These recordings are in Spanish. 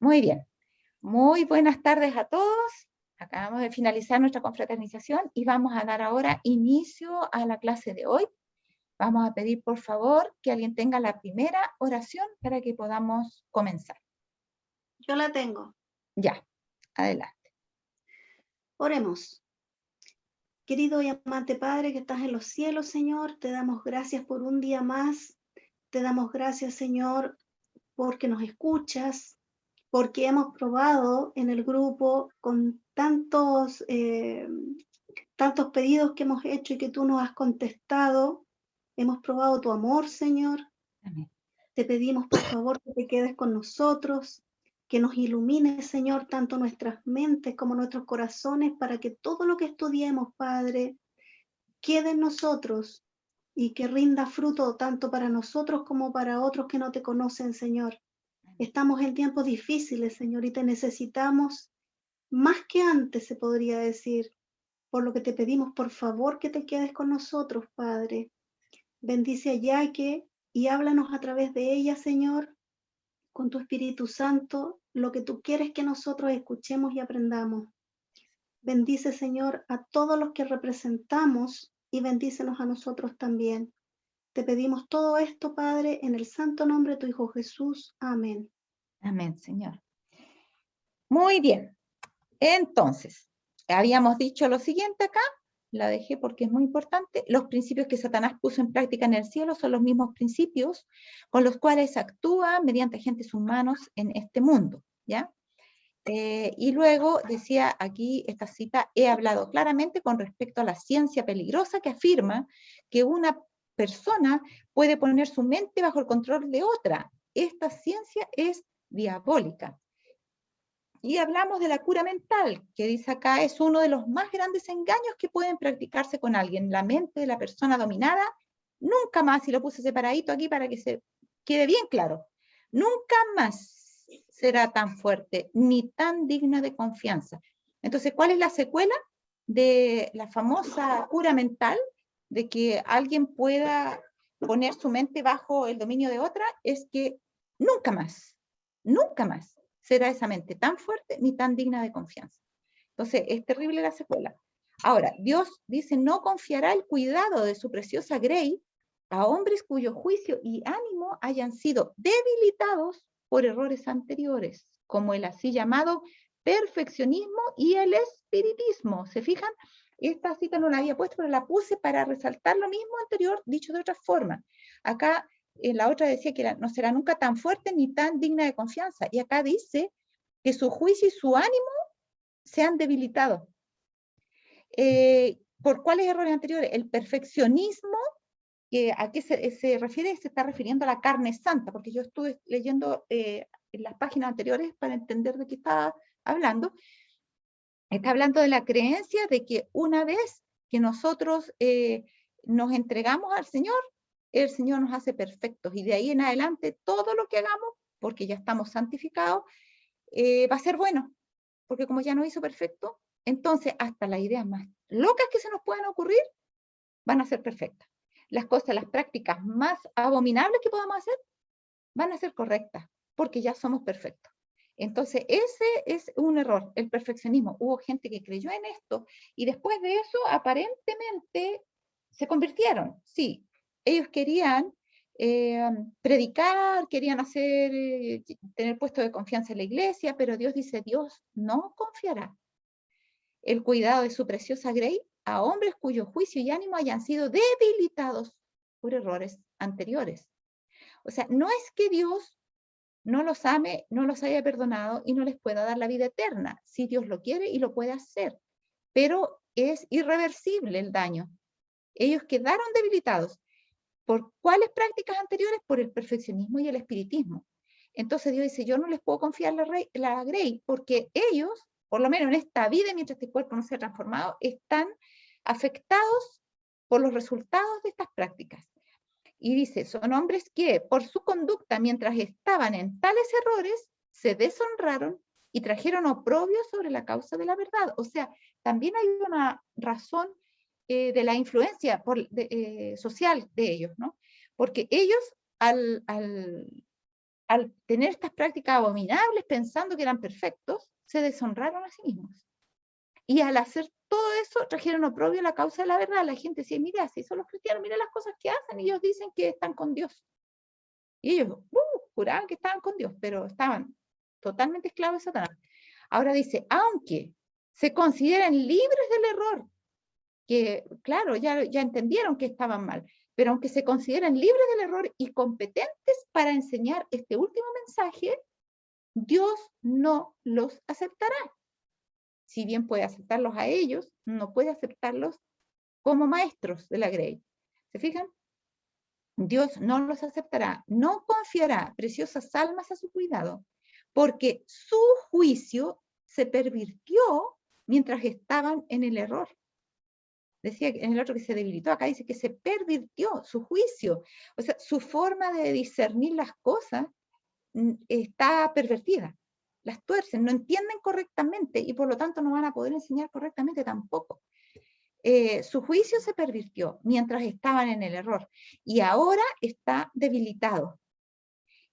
Muy bien. Muy buenas tardes a todos. Acabamos de finalizar nuestra confraternización y vamos a dar ahora inicio a la clase de hoy. Vamos a pedir, por favor, que alguien tenga la primera oración para que podamos comenzar. Yo la tengo. Ya, adelante. Oremos. Querido y amante Padre que estás en los cielos, Señor, te damos gracias por un día más. Te damos gracias, Señor, porque nos escuchas, porque hemos probado en el grupo con tantos pedidos que hemos hecho y que tú nos has contestado. Hemos probado tu amor, Señor. Amén. Te pedimos, por favor, que te quedes con nosotros, que nos ilumines, Señor, tanto nuestras mentes como nuestros corazones, para que todo lo que estudiemos, Padre, quede en nosotros y que rinda fruto tanto para nosotros como para otros que no te conocen, Señor. Estamos en tiempos difíciles, Señor, y te necesitamos más que antes, se podría decir. Por lo que te pedimos, por favor, que te quedes con nosotros, Padre. Bendice a Yaque y háblanos a través de ella, Señor, con tu Espíritu Santo, lo que tú quieres que nosotros escuchemos y aprendamos. Bendice, Señor, a todos los que representamos y bendícenos a nosotros también. Te pedimos todo esto, Padre, en el santo nombre de tu Hijo Jesús. Amén. Amén, Señor. Muy bien. Entonces, habíamos dicho lo siguiente acá, la dejé porque es muy importante. Los principios que Satanás puso en práctica en el cielo son los mismos principios con los cuales actúa mediante agentes humanos en este mundo, ¿ya? Y luego decía aquí esta cita, he hablado claramente con respecto a la ciencia peligrosa que afirma que una persona puede poner su mente bajo el control de otra. Esta ciencia es diabólica. Y hablamos de la cura mental, que dice acá es uno de los más grandes engaños que pueden practicarse con alguien. La mente de la persona dominada, nunca más, y lo puse separadito aquí para que se quede bien claro, nunca más será tan fuerte ni tan digna de confianza. Entonces, ¿cuál es la secuela de la famosa cura mental? De que alguien pueda poner su mente bajo el dominio de otra, es que nunca más será esa mente tan fuerte ni tan digna de confianza. Entonces, es terrible la secuela. Ahora, Dios dice, no confiará el cuidado de su preciosa Grey a hombres cuyo juicio y ánimo hayan sido debilitados por errores anteriores, como el así llamado perfeccionismo y el espiritismo. ¿Se fijan? Esta cita no la había puesto, pero la puse para resaltar lo mismo anterior, dicho de otra forma. Acá la otra decía que no será nunca tan fuerte ni tan digna de confianza. Y acá dice que su juicio y su ánimo se han debilitado. ¿Por cuáles errores anteriores? El perfeccionismo, ¿a qué se refiere? Se está refiriendo a la carne santa, porque yo estuve leyendo en las páginas anteriores para entender de qué estaba hablando. Está hablando de la creencia de que una vez que nosotros nos entregamos al Señor, el Señor nos hace perfectos y de ahí en adelante todo lo que hagamos, porque ya estamos santificados, va a ser bueno, porque como ya nos hizo perfecto, entonces hasta las ideas más locas que se nos puedan ocurrir van a ser perfectas. Las cosas, las prácticas más abominables que podamos hacer van a ser correctas, porque ya somos perfectos. Entonces, ese es un error, el perfeccionismo. Hubo gente que creyó en esto y después de eso, aparentemente, se convirtieron. Sí, ellos querían predicar, querían tener puesto de confianza en la iglesia, pero Dios dice, Dios no confiará el cuidado de su preciosa Grey a hombres cuyo juicio y ánimo hayan sido debilitados por errores anteriores. O sea, no es que Dios no los ame, no los haya perdonado y no les pueda dar la vida eterna, si Dios lo quiere y lo puede hacer, pero es irreversible el daño. Ellos quedaron debilitados. ¿Por cuáles prácticas anteriores? Por el perfeccionismo y el espiritismo. Entonces Dios dice, yo no les puedo confiar la Grey, porque ellos, por lo menos en esta vida, mientras este cuerpo no se ha transformado, están afectados por los resultados de estas prácticas. Y dice, son hombres que por su conducta mientras estaban en tales errores, se deshonraron y trajeron oprobio sobre la causa de la verdad. O sea, también hay una razón de la influencia social de ellos, ¿no? Porque ellos, al al tener estas prácticas abominables pensando que eran perfectos, se deshonraron a sí mismos. Y al hacer todo eso, trajeron oprobio a la causa de la verdad. La gente decía, mira, si son los cristianos, mira las cosas que hacen, y ellos dicen que están con Dios. Y ellos juraban que estaban con Dios, pero estaban totalmente esclavos de Satanás. Ahora dice, aunque se consideren libres del error, que claro, ya entendieron que estaban mal, pero aunque se consideren libres del error y competentes para enseñar este último mensaje, Dios no los aceptará. Si bien puede aceptarlos a ellos, no puede aceptarlos como maestros de la Grey. ¿Se fijan? Dios no los aceptará, no confiará preciosas almas a su cuidado, porque su juicio se pervirtió mientras estaban en el error. Decía en el otro que se debilitó, acá dice que se pervirtió su juicio. O sea, su forma de discernir las cosas está pervertida. Las tuercen, no entienden correctamente y por lo tanto no van a poder enseñar correctamente tampoco. Su juicio se pervirtió mientras estaban en el error y ahora está debilitado.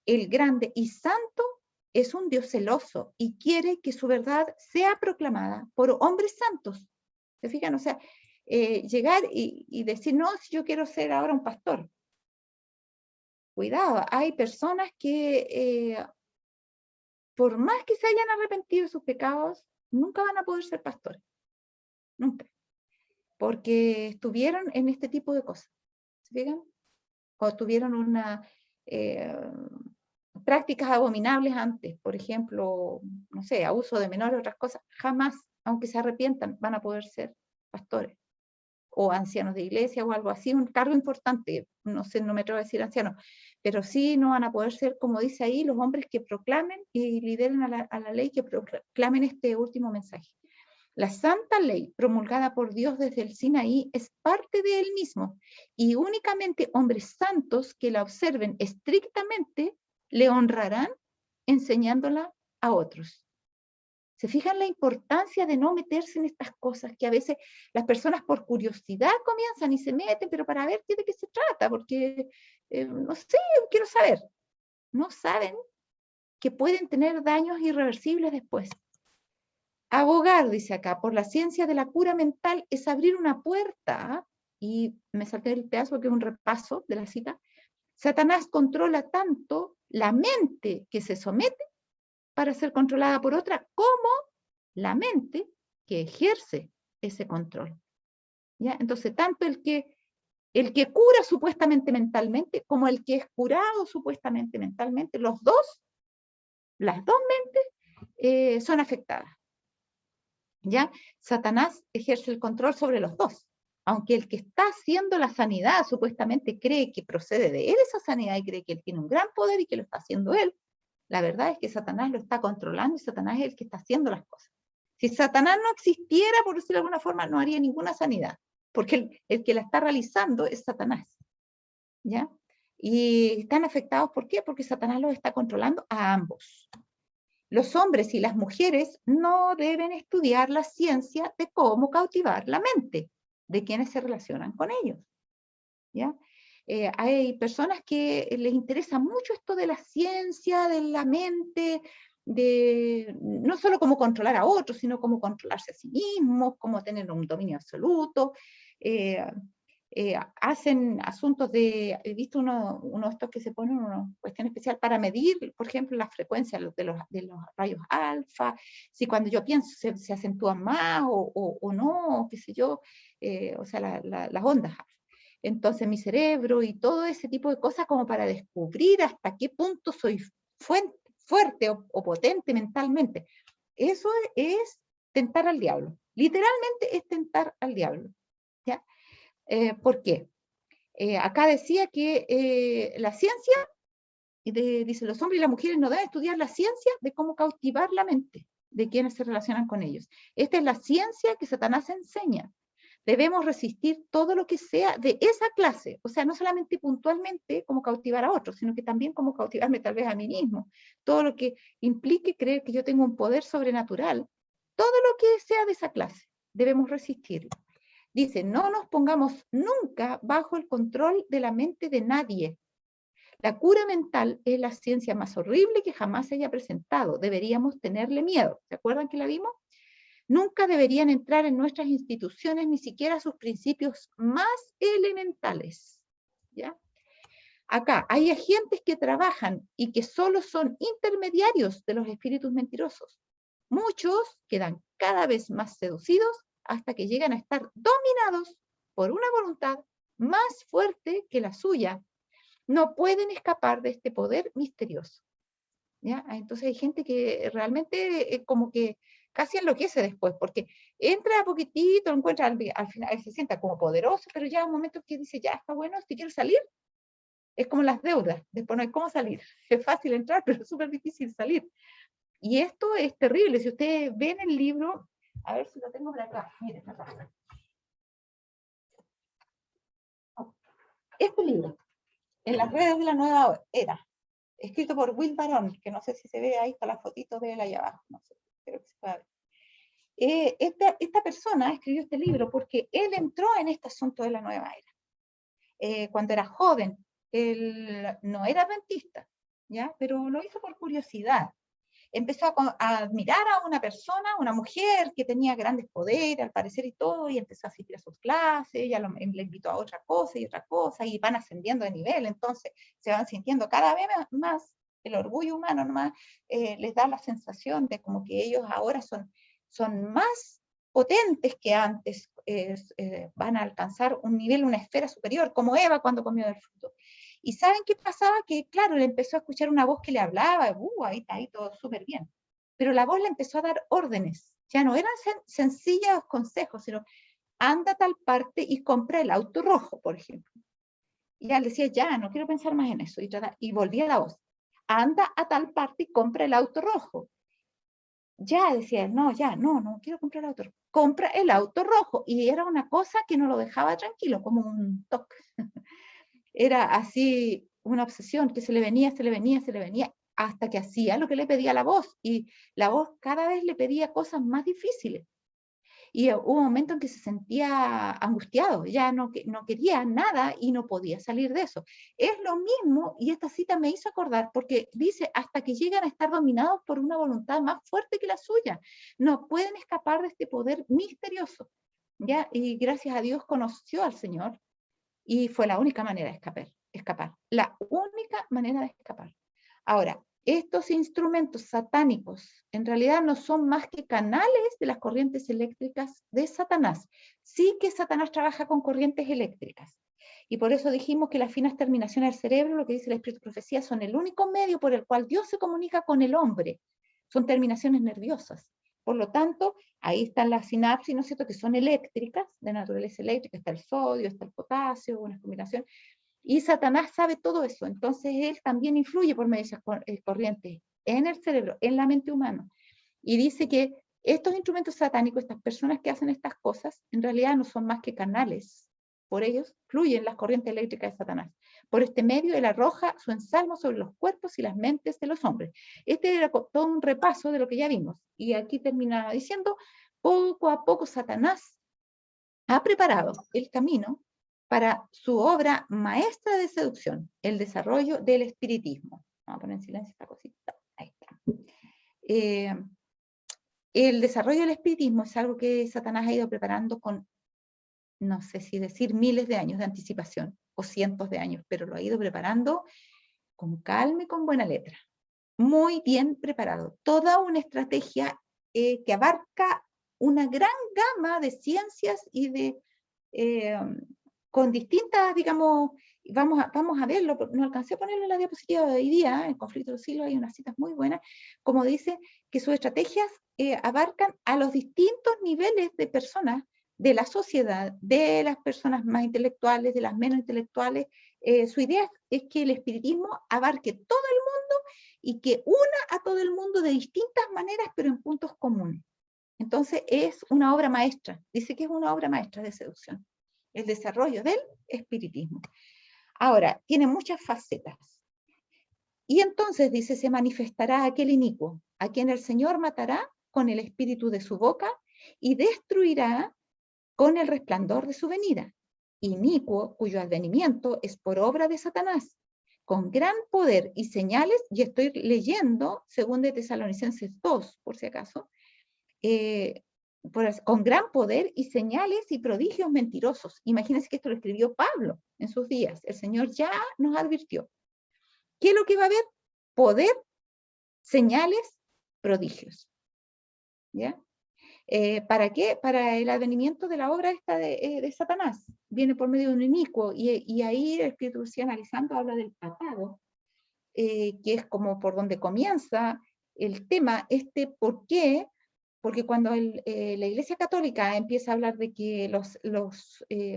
El grande y santo es un Dios celoso y quiere que su verdad sea proclamada por hombres santos. ¿Se fijan? O sea, llegar y decir, no, si yo quiero ser ahora un pastor. Cuidado, hay personas que por más que se hayan arrepentido de sus pecados, nunca van a poder ser pastores. Nunca. Porque estuvieron en este tipo de cosas. ¿Se fijan? O tuvieron prácticas abominables antes, por ejemplo, no sé, abuso de menores, otras cosas, jamás, aunque se arrepientan, van a poder ser pastores o ancianos de iglesia o algo así, un cargo importante, no sé, no me atrevo a decir ancianos, pero sí no van a poder ser, como dice ahí, los hombres que proclamen y lideren a la ley, que proclamen este último mensaje. La santa ley promulgada por Dios desde el Sinaí es parte de él mismo y únicamente hombres santos que la observen estrictamente le honrarán enseñándola a otros. ¿Se fijan la importancia de no meterse en estas cosas que a veces las personas por curiosidad comienzan y se meten, pero para ver de qué se trata? Porque, no sé, quiero saber. No saben que pueden tener daños irreversibles después. Abogar, dice acá, por la ciencia de la cura mental es abrir una puerta, y me salté el pedazo que es un repaso de la cita. Satanás controla tanto la mente que se somete para ser controlada por otra, como la mente que ejerce ese control. ¿Ya? Entonces, tanto el que cura supuestamente mentalmente, como el que es curado supuestamente mentalmente, las dos mentes son afectadas. ¿Ya? Satanás ejerce el control sobre los dos. Aunque el que está haciendo la sanidad supuestamente cree que procede de él esa sanidad y cree que él tiene un gran poder y que lo está haciendo él, la verdad es que Satanás lo está controlando y Satanás es el que está haciendo las cosas. Si Satanás no existiera, por decirlo de alguna forma, no haría ninguna sanidad, porque el que la está realizando es Satanás. ¿Ya? Y están afectados, ¿por qué? Porque Satanás los está controlando a ambos. Los hombres y las mujeres no deben estudiar la ciencia de cómo cautivar la mente de quienes se relacionan con ellos. ¿Ya? Hay personas que les interesa mucho esto de la ciencia, de la mente, de no solo cómo controlar a otros, sino cómo controlarse a sí mismos, cómo tener un dominio absoluto. Hacen asuntos de, he visto uno de estos que se ponen una cuestión especial para medir, por ejemplo, la frecuencia de los rayos alfa, si cuando yo pienso se acentúan más o no, qué sé yo, o sea, las ondas alfa. Entonces mi cerebro y todo ese tipo de cosas como para descubrir hasta qué punto soy fuerte o potente mentalmente. Eso es tentar al diablo. Literalmente es tentar al diablo. ¿Ya? ¿Por qué? Acá decía que la ciencia, dice, los hombres y las mujeres no deben estudiar la ciencia de cómo cautivar la mente de quienes se relacionan con ellos. Esta es la ciencia que Satanás enseña. Debemos resistir todo lo que sea de esa clase, o sea, no solamente puntualmente como cautivar a otros, sino que también como cautivarme tal vez a mí mismo. Todo lo que implique creer que yo tengo un poder sobrenatural, todo lo que sea de esa clase, debemos resistirlo. Dice, no nos pongamos nunca bajo el control de la mente de nadie. La cura mental es la ciencia más horrible que jamás se haya presentado. Deberíamos tenerle miedo. ¿Se acuerdan que la vimos? Nunca deberían entrar en nuestras instituciones ni siquiera sus principios más elementales. ¿Ya? Acá hay agentes que trabajan y que solo son intermediarios de los espíritus mentirosos. Muchos quedan cada vez más seducidos hasta que llegan a estar dominados por una voluntad más fuerte que la suya. No pueden escapar de este poder misterioso. ¿Ya? Entonces hay gente que realmente como que casi enloquece después, porque entra a poquitito, encuentra al final, se sienta como poderoso, pero ya un momento que dice, ya está bueno, si quiero salir, es como las deudas, después no hay cómo salir. Es fácil entrar, pero es súper difícil salir. Y esto es terrible. Si ustedes ven el libro, a ver si lo tengo por acá, miren acá. Este libro, En las redes de la nueva era, escrito por Will Barón, que no sé si se ve ahí, está la fotito de él allá abajo, no sé, creo que se puede ver. Esta persona escribió este libro porque él entró en este asunto de la nueva era. Cuando era joven, él no era adventista, ¿ya? Pero lo hizo por curiosidad. Empezó a admirar a una persona, una mujer que tenía grandes poderes, al parecer y todo, y empezó a asistir a sus clases, ella le invitó a otra cosa, y van ascendiendo de nivel, entonces se van sintiendo cada vez más, el orgullo humano nomás les da la sensación de como que ellos ahora son más potentes que antes, van a alcanzar un nivel, una esfera superior, como Eva cuando comió del fruto. ¿Y saben qué pasaba? Que claro, le empezó a escuchar una voz que le hablaba, ahí está, ahí todo súper bien. Pero la voz le empezó a dar órdenes. Ya no eran sencillos consejos, sino anda a tal parte y compra el auto rojo, por ejemplo. Y ya le decía, ya, no quiero pensar más en eso. Y volvía la voz. Anda a tal parte y compra el auto rojo. Ya, decía él, no, ya, no quiero comprar el auto rojo. Compra el auto rojo. Y era una cosa que no lo dejaba tranquilo, como un toque. Era así una obsesión que se le venía, hasta que hacía lo que le pedía la voz, y la voz cada vez le pedía cosas más difíciles. Y hubo un momento en que se sentía angustiado, ya no quería nada y no podía salir de eso. Es lo mismo, y esta cita me hizo acordar, porque dice, hasta que llegan a estar dominados por una voluntad más fuerte que la suya. No pueden escapar de este poder misterioso. ¿Ya? Y gracias a Dios conoció al Señor, y fue la única manera de escapar. La única manera de escapar. Ahora, estos instrumentos satánicos en realidad no son más que canales de las corrientes eléctricas de Satanás. Sí que Satanás trabaja con corrientes eléctricas. Y por eso dijimos que las finas terminaciones del cerebro, lo que dice la Espíritu Profecía, son el único medio por el cual Dios se comunica con el hombre. Son terminaciones nerviosas. Por lo tanto, ahí están las sinapsis, ¿no es cierto?, que son eléctricas, de naturaleza eléctrica, está el sodio, está el potasio, una combinación, y Satanás sabe todo eso, entonces él también influye por medio de esas corrientes en el cerebro, en la mente humana, y dice que estos instrumentos satánicos, estas personas que hacen estas cosas, en realidad no son más que canales. Por ellos fluyen las corrientes eléctricas de Satanás. Por este medio él arroja su ensalmo sobre los cuerpos y las mentes de los hombres. Este era todo un repaso de lo que ya vimos. Y aquí termina diciendo, poco a poco Satanás ha preparado el camino para su obra maestra de seducción, el desarrollo del espiritismo. Vamos a poner en silencio esta cosita. Ahí está. El desarrollo del espiritismo es algo que Satanás ha ido preparando con, no sé si decir miles de años de anticipación, o cientos de años, pero lo ha ido preparando con calma y con buena letra. Muy bien preparado. Toda una estrategia que abarca una gran gama de ciencias y con distintas, digamos, vamos a verlo, no alcancé a ponerlo en la diapositiva de hoy día, en Conflicto de los Siglos hay unas citas muy buenas, como dice que sus estrategias abarcan a los distintos niveles de personas de la sociedad, de las personas más intelectuales, de las menos intelectuales. Su idea es que el espiritismo abarque todo el mundo y que una a todo el mundo de distintas maneras, pero en puntos comunes. Entonces es una obra maestra, dice que es una obra maestra de seducción, el desarrollo del espiritismo. Ahora, tiene muchas facetas. Y entonces, dice, se manifestará aquel inicuo, a quien el Señor matará con el espíritu de su boca y destruirá con el resplandor de su venida. Inicuo, cuyo advenimiento es por obra de Satanás, con gran poder y señales, y estoy leyendo 2 de Tesalonicenses 2, por si acaso, con gran poder y señales y prodigios mentirosos. Imagínense que esto lo escribió Pablo en sus días. El Señor ya nos advirtió. ¿Qué es lo que va a haber? Poder, señales, prodigios. ¿Ya? ¿Para qué? Para el advenimiento de la obra esta de Satanás. Viene por medio de un inicuo, y ahí el Espíritu Rocío analizando habla del papado, que es como por donde comienza el tema, ¿por qué? Porque cuando la Iglesia Católica empieza a hablar de que los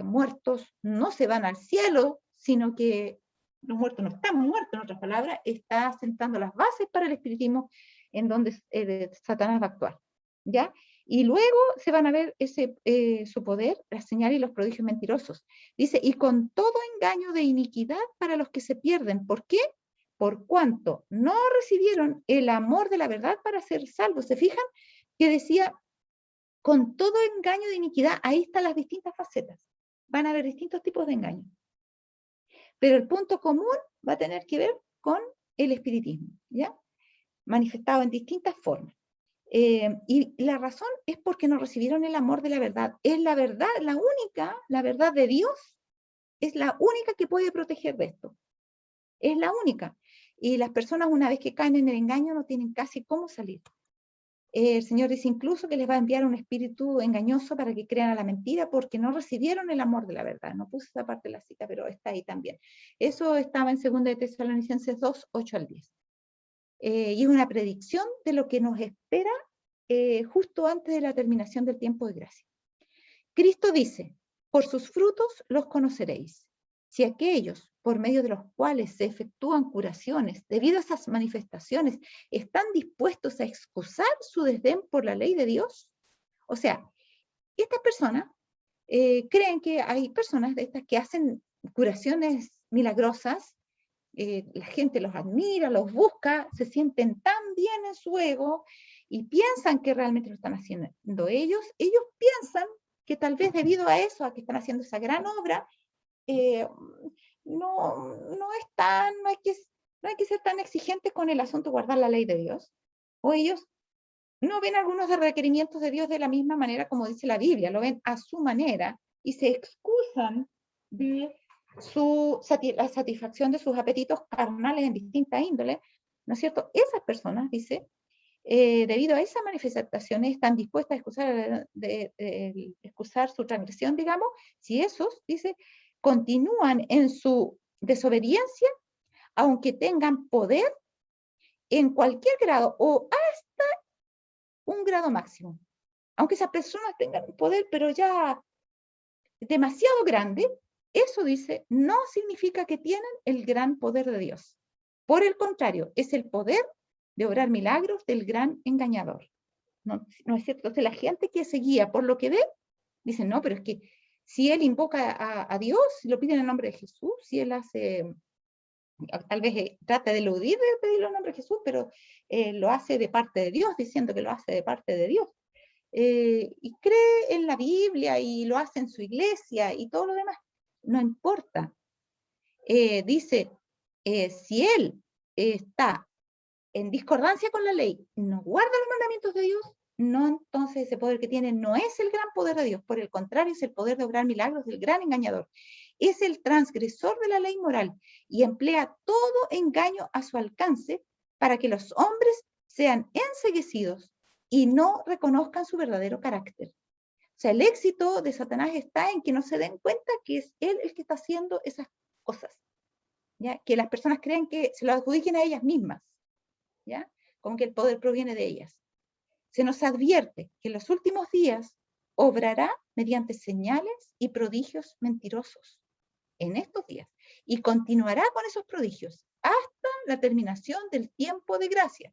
muertos no se van al cielo, sino que los muertos no están muertos, en otras palabras, está sentando las bases para el espiritismo en donde Satanás va a actuar, ¿ya? Y luego se van a ver su poder, las señales y los prodigios mentirosos. Dice, y con todo engaño de iniquidad para los que se pierden. ¿Por qué? Por cuanto no recibieron el amor de la verdad para ser salvos. ¿Se fijan? Que decía, con todo engaño de iniquidad, ahí están las distintas facetas. Van a haber distintos tipos de engaño. Pero el punto común va a tener que ver con el espiritismo, ¿ya? Manifestado en distintas formas. Y la razón es porque no recibieron el amor de la verdad. Es la verdad, la verdad de Dios, es la única que puede proteger de esto. Es la única. Y las personas, una vez que caen en el engaño, no tienen casi cómo salir. El Señor dice incluso que les va a enviar un espíritu engañoso para que crean a la mentira, porque no recibieron el amor de la verdad. No puse esa parte de la cita, pero está ahí también. Eso estaba en 2 de Tesalonicenses 2, 8 al 10. Y es una predicción de lo que nos espera justo antes de la terminación del tiempo de gracia. Cristo dice, por sus frutos los conoceréis. Si aquellos por medio de los cuales se efectúan curaciones, debido a esas manifestaciones, están dispuestos a excusar su desdén por la ley de Dios, o sea, estas personas creen que hay personas de estas que hacen curaciones milagrosas, la gente los admira, los busca, se sienten tan bien en su ego y piensan que realmente lo están haciendo ellos piensan que tal vez debido a eso, a que están haciendo esa gran obra, no hay que ser tan exigentes con el asunto de guardar la ley de Dios. O ellos no ven algunos de requerimientos de Dios de la misma manera como dice la Biblia, lo ven a su manera y se excusan de la satisfacción de sus apetitos carnales en distinta índole, ¿no es cierto? Esas personas, dice, debido a esas manifestaciones están dispuestas a excusar su transgresión, digamos, si esos, dice, continúan en su desobediencia, aunque tengan poder en cualquier grado o hasta un grado máximo. Aunque esas personas tengan un poder, pero ya demasiado grande, eso dice, no significa que tienen el gran poder de Dios. Por el contrario, es el poder de obrar milagros del gran engañador. No es cierto. Entonces la gente que se guía por lo que ve, dice, no, pero es que si él invoca a Dios, lo pide en el nombre de Jesús, si él hace, tal vez trata de eludir de pedirlo en nombre de Jesús, pero lo hace de parte de Dios, diciendo que lo hace de parte de Dios. Y cree en la Biblia y lo hace en su iglesia y todo lo demás. No importa. Dice, si él está en discordancia con la ley, no guarda los mandamientos de Dios, no, entonces ese poder que tiene no es el gran poder de Dios, por el contrario, es el poder de obrar milagros del gran engañador. Es el transgresor de la ley moral y emplea todo engaño a su alcance para que los hombres sean enceguecidos y no reconozcan su verdadero carácter. O sea, el éxito de Satanás está en que no se den cuenta que es él el que está haciendo esas cosas, ¿ya? Que las personas creen que se lo adjudiquen a ellas mismas, ¿ya? Como que el poder proviene de ellas. Se nos advierte que en los últimos días obrará mediante señales y prodigios mentirosos en estos días y continuará con esos prodigios hasta la terminación del tiempo de gracia,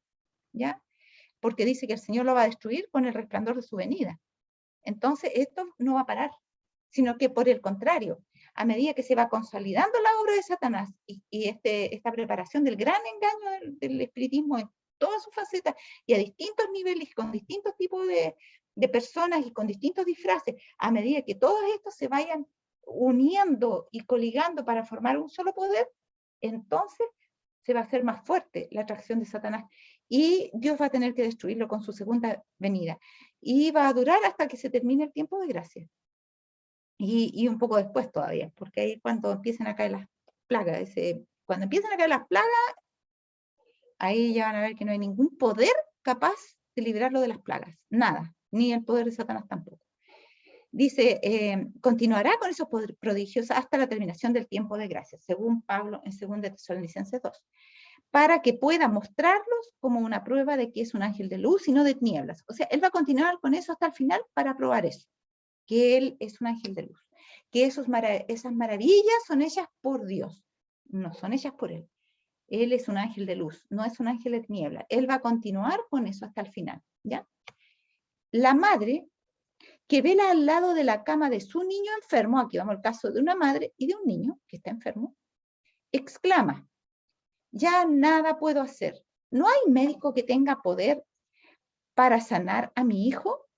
¿ya? Porque dice que el Señor lo va a destruir con el resplandor de su venida. Entonces esto no va a parar, sino que por el contrario, a medida que se va consolidando la obra de Satanás y esta preparación del gran engaño del espiritismo en todas sus facetas y a distintos niveles, con distintos tipos de personas y con distintos disfraces, a medida que todos estos se vayan uniendo y coligando para formar un solo poder, entonces se va a hacer más fuerte la atracción de Satanás y Dios va a tener que destruirlo con su segunda venida. Y va a durar hasta que se termine el tiempo de gracia. Y un poco después todavía, porque ahí cuando empiecen a caer las plagas, cuando empiecen a caer las plagas, ahí ya van a ver que no hay ningún poder capaz de librarlo de las plagas, nada, ni el poder de Satanás tampoco. Dice, continuará con esos poderes prodigiosos hasta la terminación del tiempo de gracia, según Pablo en 2 Tesalonicenses 2, para que pueda mostrarlos como una prueba de que es un ángel de luz y no de tinieblas. O sea, él va a continuar con eso hasta el final para probar eso, que él es un ángel de luz, que esas maravillas son hechas por Dios, no son hechas por él. Él es un ángel de luz, no es un ángel de tiniebla. Él va a continuar con eso hasta el final, ¿ya? La madre que vela al lado de la cama de su niño enfermo, aquí vamos al caso de una madre y de un niño que está enfermo, exclama, ya nada puedo hacer. ¿No hay médico que tenga poder para sanar a mi hijo?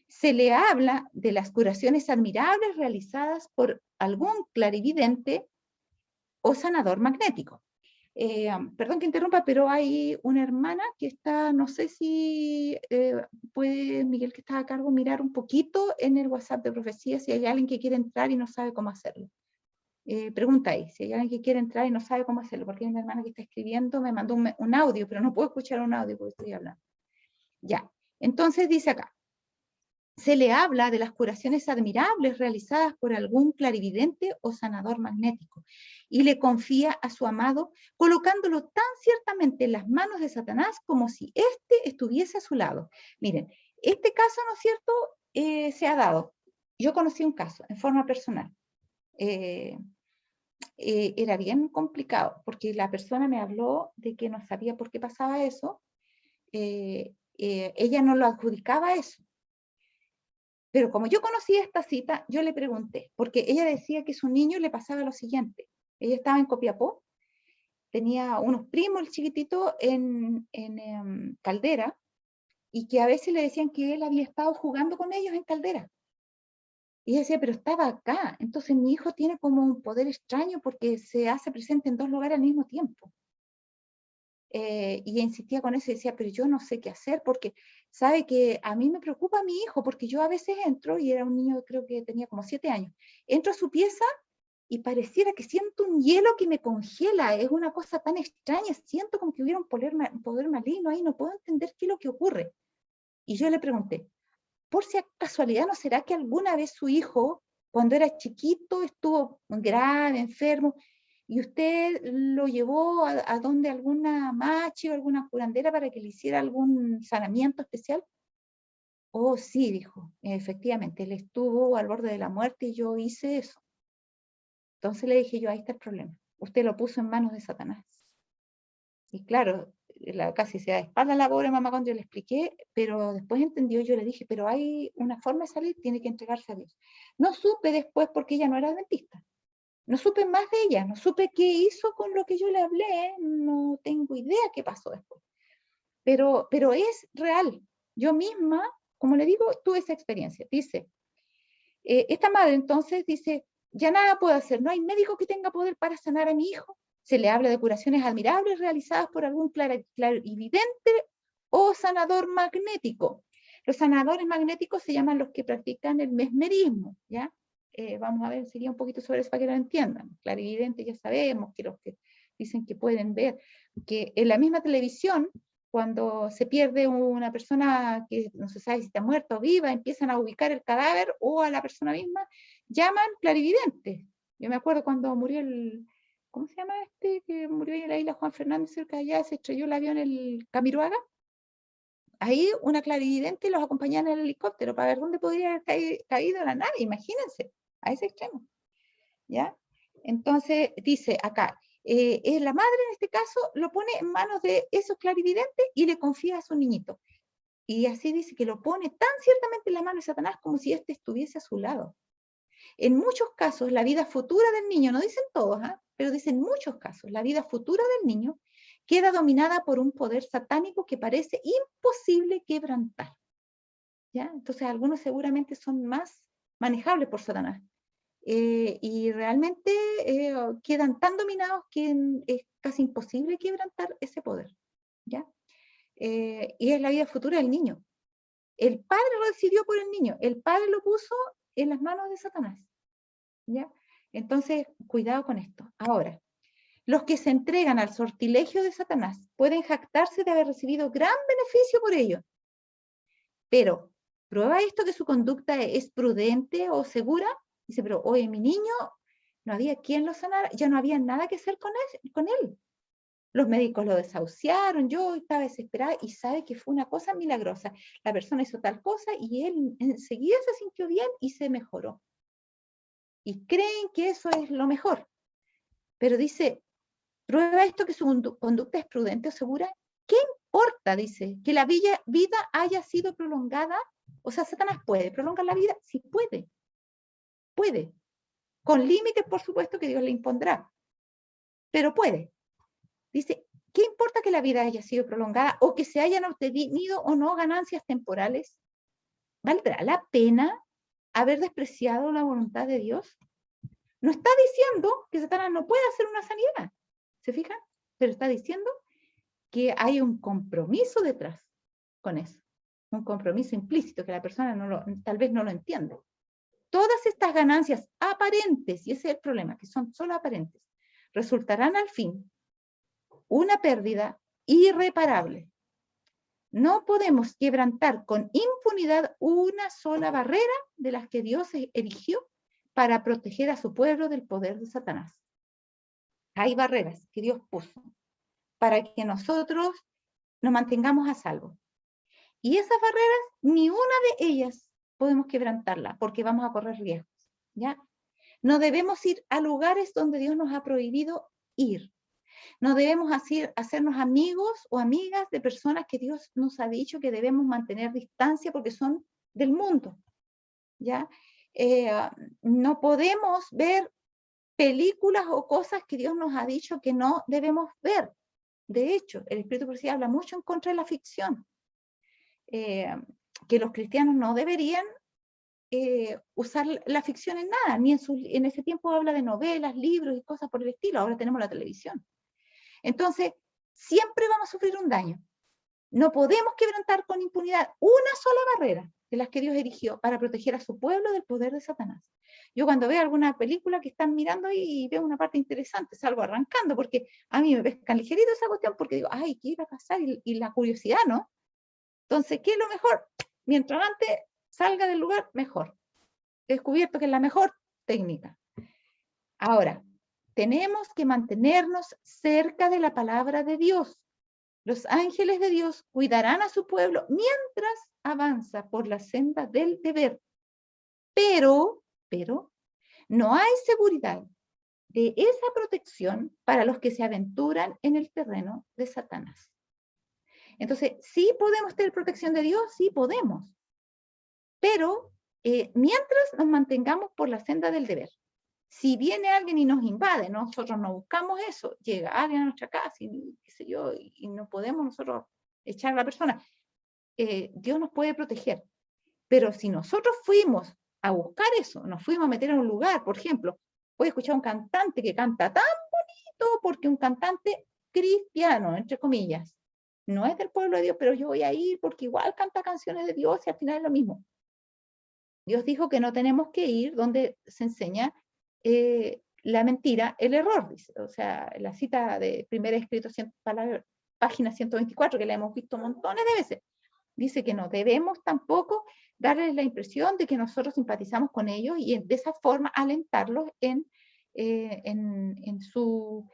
Se le habla de las curaciones admirables realizadas por algún clarividente o sanador magnético. Perdón que interrumpa, pero hay una hermana que está, no sé si puede Miguel, que está a cargo, mirar un poquito en el WhatsApp de Profecía si hay alguien que quiere entrar y no sabe cómo hacerlo. Pregunta ahí, si hay alguien que quiere entrar y no sabe cómo hacerlo, porque hay una hermana que está escribiendo, me mandó un audio, pero no puedo escuchar un audio porque estoy hablando. Ya, entonces dice acá, se le habla de las curaciones admirables realizadas por algún clarividente o sanador magnético y le confía a su amado colocándolo tan ciertamente en las manos de Satanás como si éste estuviese a su lado. Miren, este caso, ¿no es cierto?, se ha dado. Yo conocí un caso en forma personal. Era bien complicado porque la persona me habló de que no sabía por qué pasaba eso. Ella no lo adjudicaba a eso. Pero como yo conocí esta cita, yo le pregunté, porque ella decía que su niño le pasaba lo siguiente. Ella estaba en Copiapó, tenía unos primos, el chiquitito, en Caldera, y que a veces le decían que él había estado jugando con ellos en Caldera. Y ella decía, pero estaba acá. Entonces mi hijo tiene como un poder extraño porque se hace presente en 2 lugares al mismo tiempo. Y ella insistía con eso y decía, pero yo no sé qué hacer porque sabe que a mí me preocupa mi hijo porque yo a veces entro, y era un niño, creo que tenía como 7 años, entro a su pieza y pareciera que siento un hielo que me congela, es una cosa tan extraña, siento como que hubiera un poder maligno ahí, no puedo entender qué es lo que ocurre. Y yo le pregunté, por si a casualidad, ¿no será que alguna vez su hijo, cuando era chiquito, estuvo grave, enfermo, y usted lo llevó a donde alguna machi o alguna curandera para que le hiciera algún sanamiento especial? Oh, sí, dijo, efectivamente, él estuvo al borde de la muerte y yo hice eso. Entonces le dije yo, ahí está el problema. Usted lo puso en manos de Satanás. Y claro, casi se da espalda la pobre mamá cuando yo le expliqué, pero después entendió, yo le dije, pero hay una forma de salir, tiene que entregarse a Dios. No supe después porque ella no era adventista. No supe más de ella, no supe qué hizo con lo que yo le hablé, no tengo idea qué pasó después. Pero es real. Yo misma, como le digo, tuve esa experiencia. Dice, esta madre entonces dice, ya nada puedo hacer, no hay médico que tenga poder para sanar a mi hijo. Se le habla de curaciones admirables realizadas por algún clarividente o sanador magnético. Los sanadores magnéticos se llaman los que practican el mesmerismo, ¿ya? Vamos a ver, sería un poquito sobre eso para que lo entiendan. Clarividente ya sabemos que los que dicen que pueden ver, que en la misma televisión, cuando se pierde una persona que no se sabe si está muerta o viva, empiezan a ubicar el cadáver o a la persona misma, llaman clarividentes. Yo me acuerdo cuando murió ¿cómo se llama este? Que murió en la isla Juan Fernández, cerca de allá, se estrelló el avión el Camiroaga. Ahí una clarividente los acompañaba en el helicóptero para ver dónde podría haber caído la nave, imagínense, a ese extremo. ¿Ya? Entonces dice acá, la madre en este caso lo pone en manos de esos clarividentes y le confía a su niñito. Y así dice que lo pone tan ciertamente en la mano de Satanás como si éste estuviese a su lado. En muchos casos, la vida futura del niño, no dicen todos, pero dicen muchos casos, la vida futura del niño queda dominada por un poder satánico que parece imposible quebrantar. ¿Ya? Entonces, algunos seguramente son más manejables por Satanás. y realmente quedan tan dominados que es casi imposible quebrantar ese poder, ¿ya? Y es la vida futura del niño. El padre lo decidió por el niño, el padre lo puso en las manos de Satanás, ¿ya? Entonces, cuidado con esto. Ahora, los que se entregan al sortilegio de Satanás pueden jactarse de haber recibido gran beneficio por ello. Pero, ¿prueba esto que su conducta es prudente o segura? Dice, pero oye, mi niño, no había quien lo sanara, ya no había nada que hacer con él. Los médicos lo desahuciaron, yo estaba desesperada y sabe que fue una cosa milagrosa. La persona hizo tal cosa y él enseguida se sintió bien y se mejoró. Y creen que eso es lo mejor. Pero dice, ¿prueba esto que su conducta es prudente o segura? ¿Qué importa, dice, que la vida haya sido prolongada? O sea, Satanás puede prolongar la vida, sí puede. Puede. Con límites, por supuesto, que Dios le impondrá. Pero puede. Dice, ¿qué importa que la vida haya sido prolongada o que se hayan obtenido o no ganancias temporales? ¿Valdrá la pena haber despreciado la voluntad de Dios? No está diciendo que Satanás no puede hacer una sanidad, ¿se fijan? Pero está diciendo que hay un compromiso detrás con eso, un compromiso implícito que la persona tal vez no lo entiende. Todas estas ganancias aparentes, y ese es el problema, que son solo aparentes, resultarán al fin una pérdida irreparable. No podemos quebrantar con impunidad una sola barrera de las que Dios erigió para proteger a su pueblo del poder de Satanás. Hay barreras que Dios puso para que nosotros nos mantengamos a salvo. Y esas barreras, ni una de ellas podemos quebrantarla, porque vamos a correr riesgos, ¿ya? No debemos ir a lugares donde Dios nos ha prohibido ir. No debemos hacernos amigos o amigas de personas que Dios nos ha dicho que debemos mantener distancia porque son del mundo, ¿ya? No podemos ver películas o cosas que Dios nos ha dicho que no debemos ver. De hecho, el Espíritu Profecía habla mucho en contra de la ficción, que los cristianos no deberían usar la ficción en nada, ni en ese tiempo habla de novelas, libros y cosas por el estilo, ahora tenemos la televisión. Entonces, siempre vamos a sufrir un daño. No podemos quebrantar con impunidad una sola barrera de las que Dios erigió para proteger a su pueblo del poder de Satanás. Yo cuando veo alguna película que están mirando y veo una parte interesante, salgo arrancando, porque a mí me pescan ligerito esa cuestión, porque digo, ay, ¿qué iba a pasar? Y la curiosidad, ¿no? Entonces, ¿qué es lo mejor? Mientras antes salga del lugar, mejor. He descubierto que es la mejor técnica. Ahora, tenemos que mantenernos cerca de la palabra de Dios. Los ángeles de Dios cuidarán a su pueblo mientras avanza por la senda del deber. Pero, no hay seguridad de esa protección para los que se aventuran en el terreno de Satanás. Entonces, ¿sí podemos tener protección de Dios? Sí podemos. Pero mientras nos mantengamos por la senda del deber. Si viene alguien y nos invade, nosotros no buscamos eso, llega alguien a nuestra casa y qué sé yo, y no podemos nosotros echar a la persona. Dios nos puede proteger. Pero si nosotros fuimos a buscar eso, nos fuimos a meter en un lugar, por ejemplo, voy a escuchar a un cantante que canta tan bonito, porque un cantante cristiano, entre comillas, no es del pueblo de Dios, pero yo voy a ir porque igual canta canciones de Dios y al final es lo mismo. Dios dijo que no tenemos que ir donde se enseña la mentira, el error, dice. O sea, la cita de Primera Escrito, página 124, que la hemos visto montones de veces, dice que no debemos tampoco darles la impresión de que nosotros simpatizamos con ellos y de esa forma alentarlos en su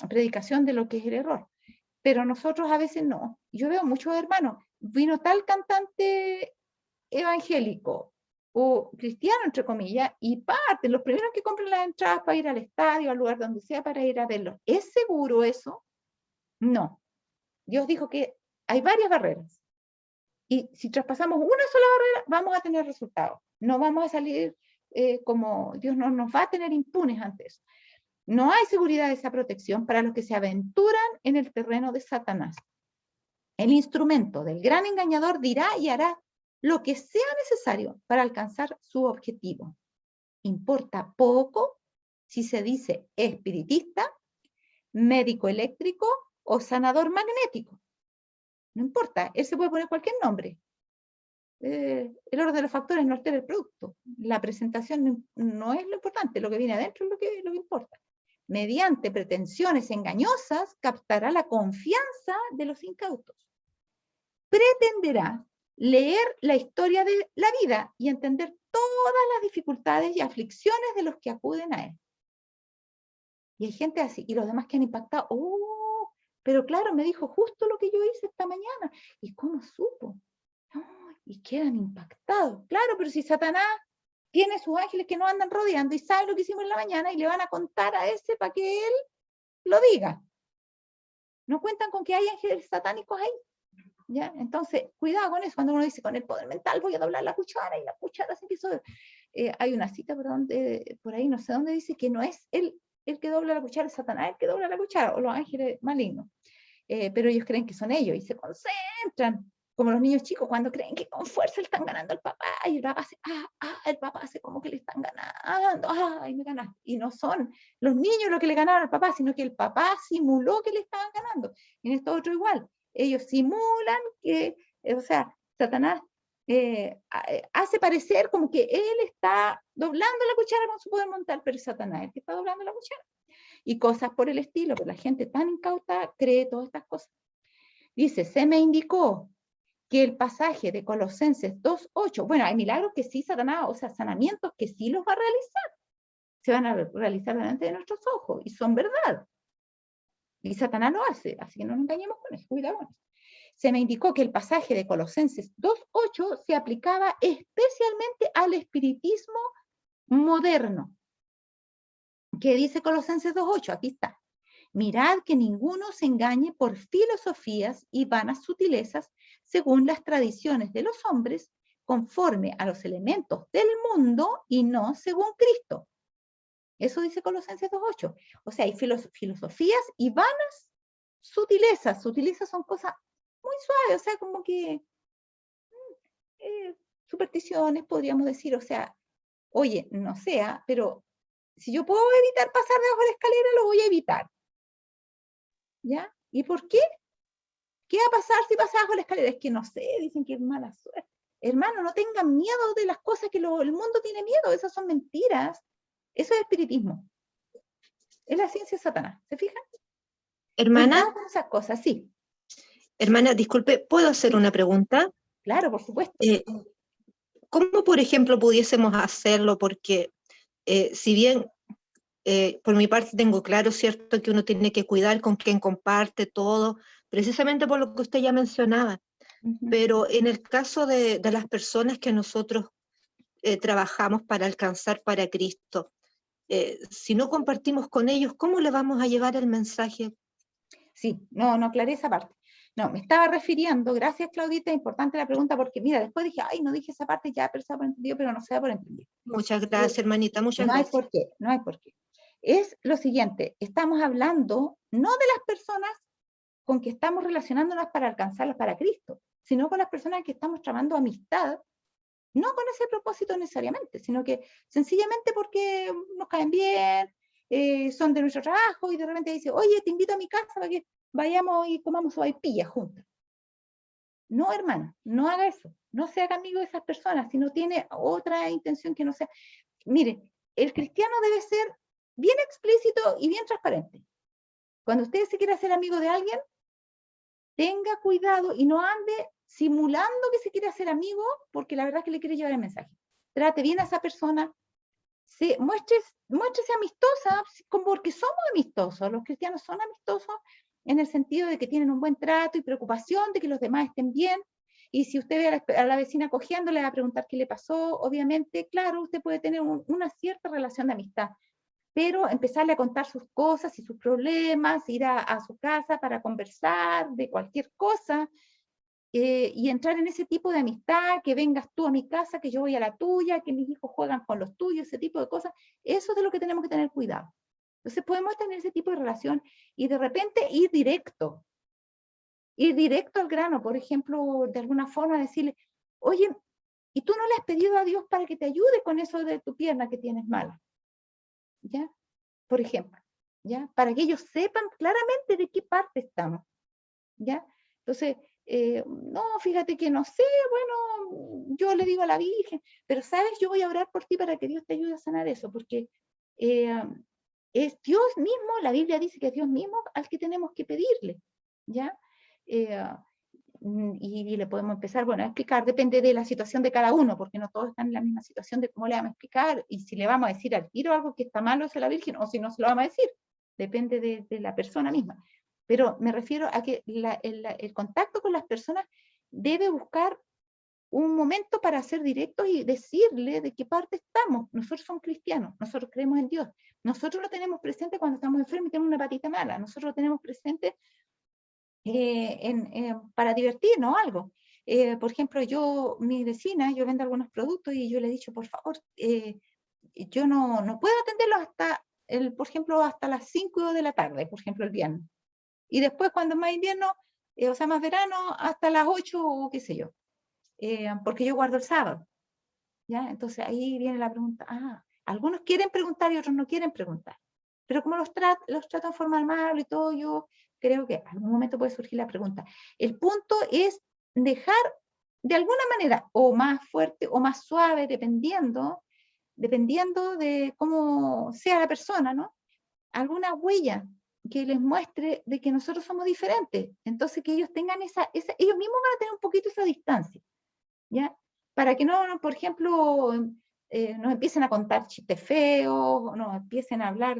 predicación de lo que es el error. Pero nosotros a veces no. Yo veo muchos hermanos, vino tal cantante evangélico o cristiano, entre comillas, y parten, los primeros que compran las entradas para ir al estadio, al lugar donde sea, para ir a verlos. ¿Es seguro eso? No. Dios dijo que hay varias barreras. Y si traspasamos una sola barrera, vamos a tener resultados. No vamos a salir como Dios no nos va a tener impunes ante eso. No hay seguridad de esa protección para los que se aventuran en el terreno de Satanás. El instrumento del gran engañador dirá y hará lo que sea necesario para alcanzar su objetivo. importa poco si se dice espiritista, médico eléctrico o sanador magnético. No importa, él se puede poner cualquier nombre. El orden de los factores no altera el producto. La presentación no es lo importante, lo que viene adentro es lo que importa. Mediante pretensiones engañosas, captará la confianza de los incautos. Pretenderá leer la historia de la vida y entender todas las dificultades y aflicciones de los que acuden a él. Y hay gente así, y los demás que han impactado, oh, pero claro, me dijo justo lo que yo hice esta mañana. ¿Y cómo supo? Oh, y quedan impactados. Claro, pero si Satanás tiene sus ángeles que no andan rodeando y sabe lo que hicimos en la mañana y le van a contar a ese para que él lo diga. No cuentan con que hay ángeles satánicos ahí. ¿Ya? Entonces, cuidado con eso, cuando uno dice con el poder mental voy a doblar la cuchara y la cuchara se empieza. Hay una cita por ahí, no sé dónde, dice que no es el que dobla la cuchara, es Satanás el que dobla la cuchara, o los ángeles malignos. Pero ellos creen que son ellos y se concentran, como los niños chicos cuando creen que con fuerza le están ganando al papá y el papá hace, el papá hace como que le están ganando, y me ganaste. Y no son los niños los que le ganaron al papá, sino que el papá simuló que le estaban ganando. En esto otro igual. Ellos simulan que, Satanás hace parecer como que él está doblando la cuchara con su poder mental, pero es Satanás el que está doblando la cuchara. Y cosas por el estilo, pero la gente tan incauta cree todas estas cosas. Dice, se me indicó que el pasaje de Colosenses 2:8, bueno, hay milagros que sí Satanás, sanamientos que sí los va a realizar. Se van a realizar delante de nuestros ojos y son verdad. Y Satanás lo hace, así que no nos engañemos con eso, cuidado con eso. Se me indicó que el pasaje de Colosenses 2:8 se aplicaba especialmente al espiritismo moderno. ¿Qué dice Colosenses 2:8? Aquí está. Mirad que ninguno se engañe por filosofías y vanas sutilezas según las tradiciones de los hombres, conforme a los elementos del mundo y no según Cristo. Eso dice Colosenses 2:8. O sea, hay filosofías y vanas sutilezas. Sutilezas son cosas muy suaves, o sea, como que supersticiones, podríamos decir. O sea, oye, no sea, pero si yo puedo evitar pasar debajo de la escalera, lo voy a evitar. ¿Ya? ¿Y por qué? ¿Qué va a pasar si pasas bajo la escalera? Es que no sé, dicen que es mala suerte. Hermano, no tengan miedo de las cosas que el mundo tiene miedo, esas son mentiras. Eso es espiritismo. Es la ciencia de Satanás, ¿se fijan? Hermana. Cuidado con esas cosas, sí. Hermana, disculpe, ¿puedo hacer una pregunta? Claro, por supuesto. ¿Cómo, por ejemplo, pudiésemos hacerlo? Porque si bien por mi parte tengo claro, ¿cierto?, que uno tiene que cuidar con quién comparte todo, precisamente por lo que usted ya mencionaba. Pero en el caso de las personas que nosotros trabajamos para alcanzar para Cristo, si no compartimos con ellos, ¿cómo le vamos a llevar el mensaje? Sí, no aclaré esa parte. No, me estaba refiriendo, gracias Claudita, importante la pregunta, porque mira, después dije, no dije esa parte, ya, pero se da por entendido, pero no se da por entendido. Muchas gracias, hermanita, muchas gracias. No hay por qué. Es lo siguiente, estamos hablando no de las personas con que estamos relacionándonos para alcanzarlas para Cristo, sino con las personas que estamos tramando amistad, no con ese propósito necesariamente, sino que sencillamente porque nos caen bien, son de nuestro trabajo y de repente dice, oye, te invito a mi casa para que vayamos y comamos sopaipilla juntos. No, hermano, no haga eso. No se haga amigo de esas personas si no tiene otra intención que no sea. Mire, el cristiano debe ser bien explícito y bien transparente. Cuando usted se quiere hacer amigo de alguien, tenga cuidado y no ande simulando que se quiere hacer amigo porque la verdad es que le quiere llevar el mensaje. Trate bien a esa persona, muéstrese amistosa, porque somos amistosos, los cristianos son amistosos en el sentido de que tienen un buen trato y preocupación de que los demás estén bien, y si usted ve a la vecina cojeando, le va a preguntar qué le pasó, obviamente, claro, usted puede tener una cierta relación de amistad, pero empezarle a contar sus cosas y sus problemas, ir a su casa para conversar de cualquier cosa, y entrar en ese tipo de amistad, que vengas tú a mi casa, que yo voy a la tuya, que mis hijos juegan con los tuyos, ese tipo de cosas, eso es de lo que tenemos que tener cuidado. Entonces podemos tener ese tipo de relación y de repente ir directo al grano, por ejemplo, de alguna forma decirle, oye, y tú no le has pedido a Dios para que te ayude con eso de tu pierna que tienes mala, ¿ya? Por ejemplo, ¿ya? Para que ellos sepan claramente de qué parte estamos, ¿ya? Entonces, no, fíjate que no sé, bueno, yo le digo a la Virgen, pero sabes, yo voy a orar por ti para que Dios te ayude a sanar eso, porque es Dios mismo, la Biblia dice que es Dios mismo al que tenemos que pedirle, ¿ya? Y le podemos empezar, bueno, a explicar, depende de la situación de cada uno, porque no todos están en la misma situación de cómo le vamos a explicar, y si le vamos a decir al tiro algo que está malo hacia la Virgen, o si no se lo vamos a decir, depende de la persona misma. Pero me refiero a que el contacto con las personas debe buscar un momento para ser directos y decirle de qué parte estamos. Nosotros somos cristianos, nosotros creemos en Dios, nosotros lo tenemos presente cuando estamos enfermos y tenemos una patita mala, nosotros lo tenemos presente para divertirnos o algo. Por ejemplo, mi vecina, yo vendo algunos productos y yo le he dicho, por favor, yo no puedo atenderlos hasta, por ejemplo, hasta las 5 de la tarde, por ejemplo, el viernes. Y después, cuando es más invierno, o sea, más verano, hasta las 8 o qué sé yo. Porque yo guardo el sábado. ¿Ya? Entonces ahí viene la pregunta. Algunos quieren preguntar y otros no quieren preguntar. Pero como los trato en forma amable y todo, yo creo que en algún momento puede surgir la pregunta. El punto es dejar de alguna manera, o más fuerte o más suave, dependiendo de cómo sea la persona, ¿no? Alguna huella que les muestre de que nosotros somos diferentes. Entonces que ellos tengan ellos mismos van a tener un poquito esa distancia, ¿ya? Para que no, por ejemplo, nos empiecen a contar chistes feos, nos empiecen a hablar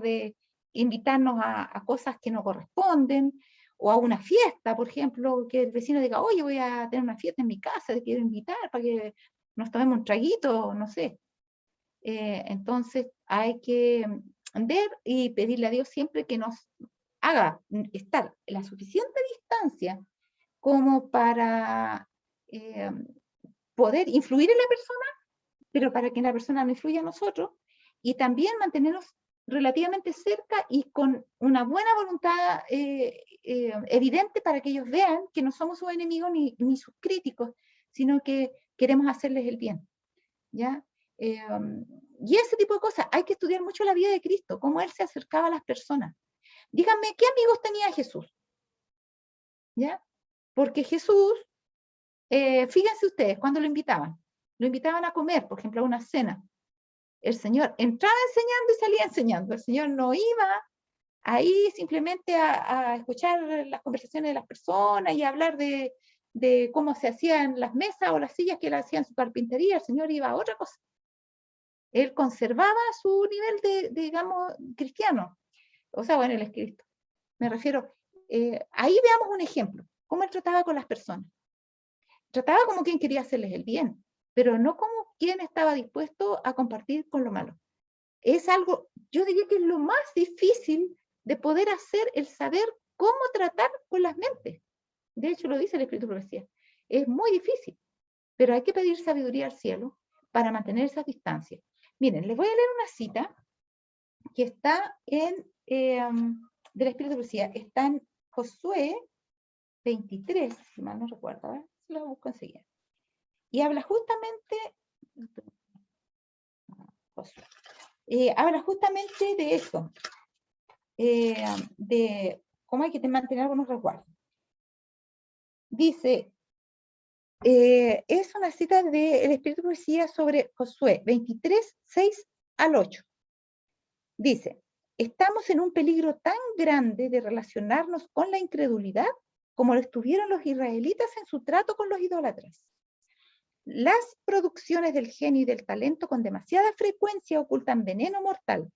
invitarnos a cosas que no corresponden, o a una fiesta, por ejemplo, que el vecino diga, oye, voy a tener una fiesta en mi casa, te quiero invitar para que nos tomemos un traguito, no sé. Entonces hay que ver y pedirle a Dios siempre que nos haga estar en la suficiente distancia como para poder influir en la persona, pero para que la persona no influya en nosotros, y también mantenernos relativamente cerca y con una buena voluntad evidente para que ellos vean que no somos sus enemigos ni sus críticos, sino que queremos hacerles el bien, ¿ya? Y ese tipo de cosas, hay que estudiar mucho la vida de Cristo, cómo Él se acercaba a las personas. Díganme, ¿qué amigos tenía Jesús? ¿Ya? Porque Jesús, fíjense ustedes, cuando lo invitaban a comer, por ejemplo, a una cena. El Señor entraba enseñando y salía enseñando. El Señor no iba ahí simplemente a escuchar las conversaciones de las personas y a hablar de cómo se hacían las mesas o las sillas que él hacía en su carpintería. El Señor iba a otra cosa. Él conservaba su nivel digamos, cristiano. O sea, bueno, él es Cristo. Me refiero, ahí veamos un ejemplo, cómo él trataba con las personas. Trataba como quien quería hacerles el bien, pero no como quien estaba dispuesto a compartir con lo malo. Es algo, yo diría que es lo más difícil de poder hacer, el saber cómo tratar con las mentes. De hecho, lo dice el Espíritu Profecía. Es muy difícil, pero hay que pedir sabiduría al cielo para mantener esas distancias. Miren, les voy a leer una cita que está del Espíritu Profecía. Está en Josué 23, si mal no recuerdo, a ver si lo busco enseguida. Y habla justamente, de eso, de cómo hay que mantener algunos resguardos. Dice, es una cita del Espíritu Profecía sobre Josué 23, 6 al 8. Dice, estamos en un peligro tan grande de relacionarnos con la incredulidad como lo estuvieron los israelitas en su trato con los idólatras. Las producciones del genio y del talento con demasiada frecuencia ocultan veneno mortal.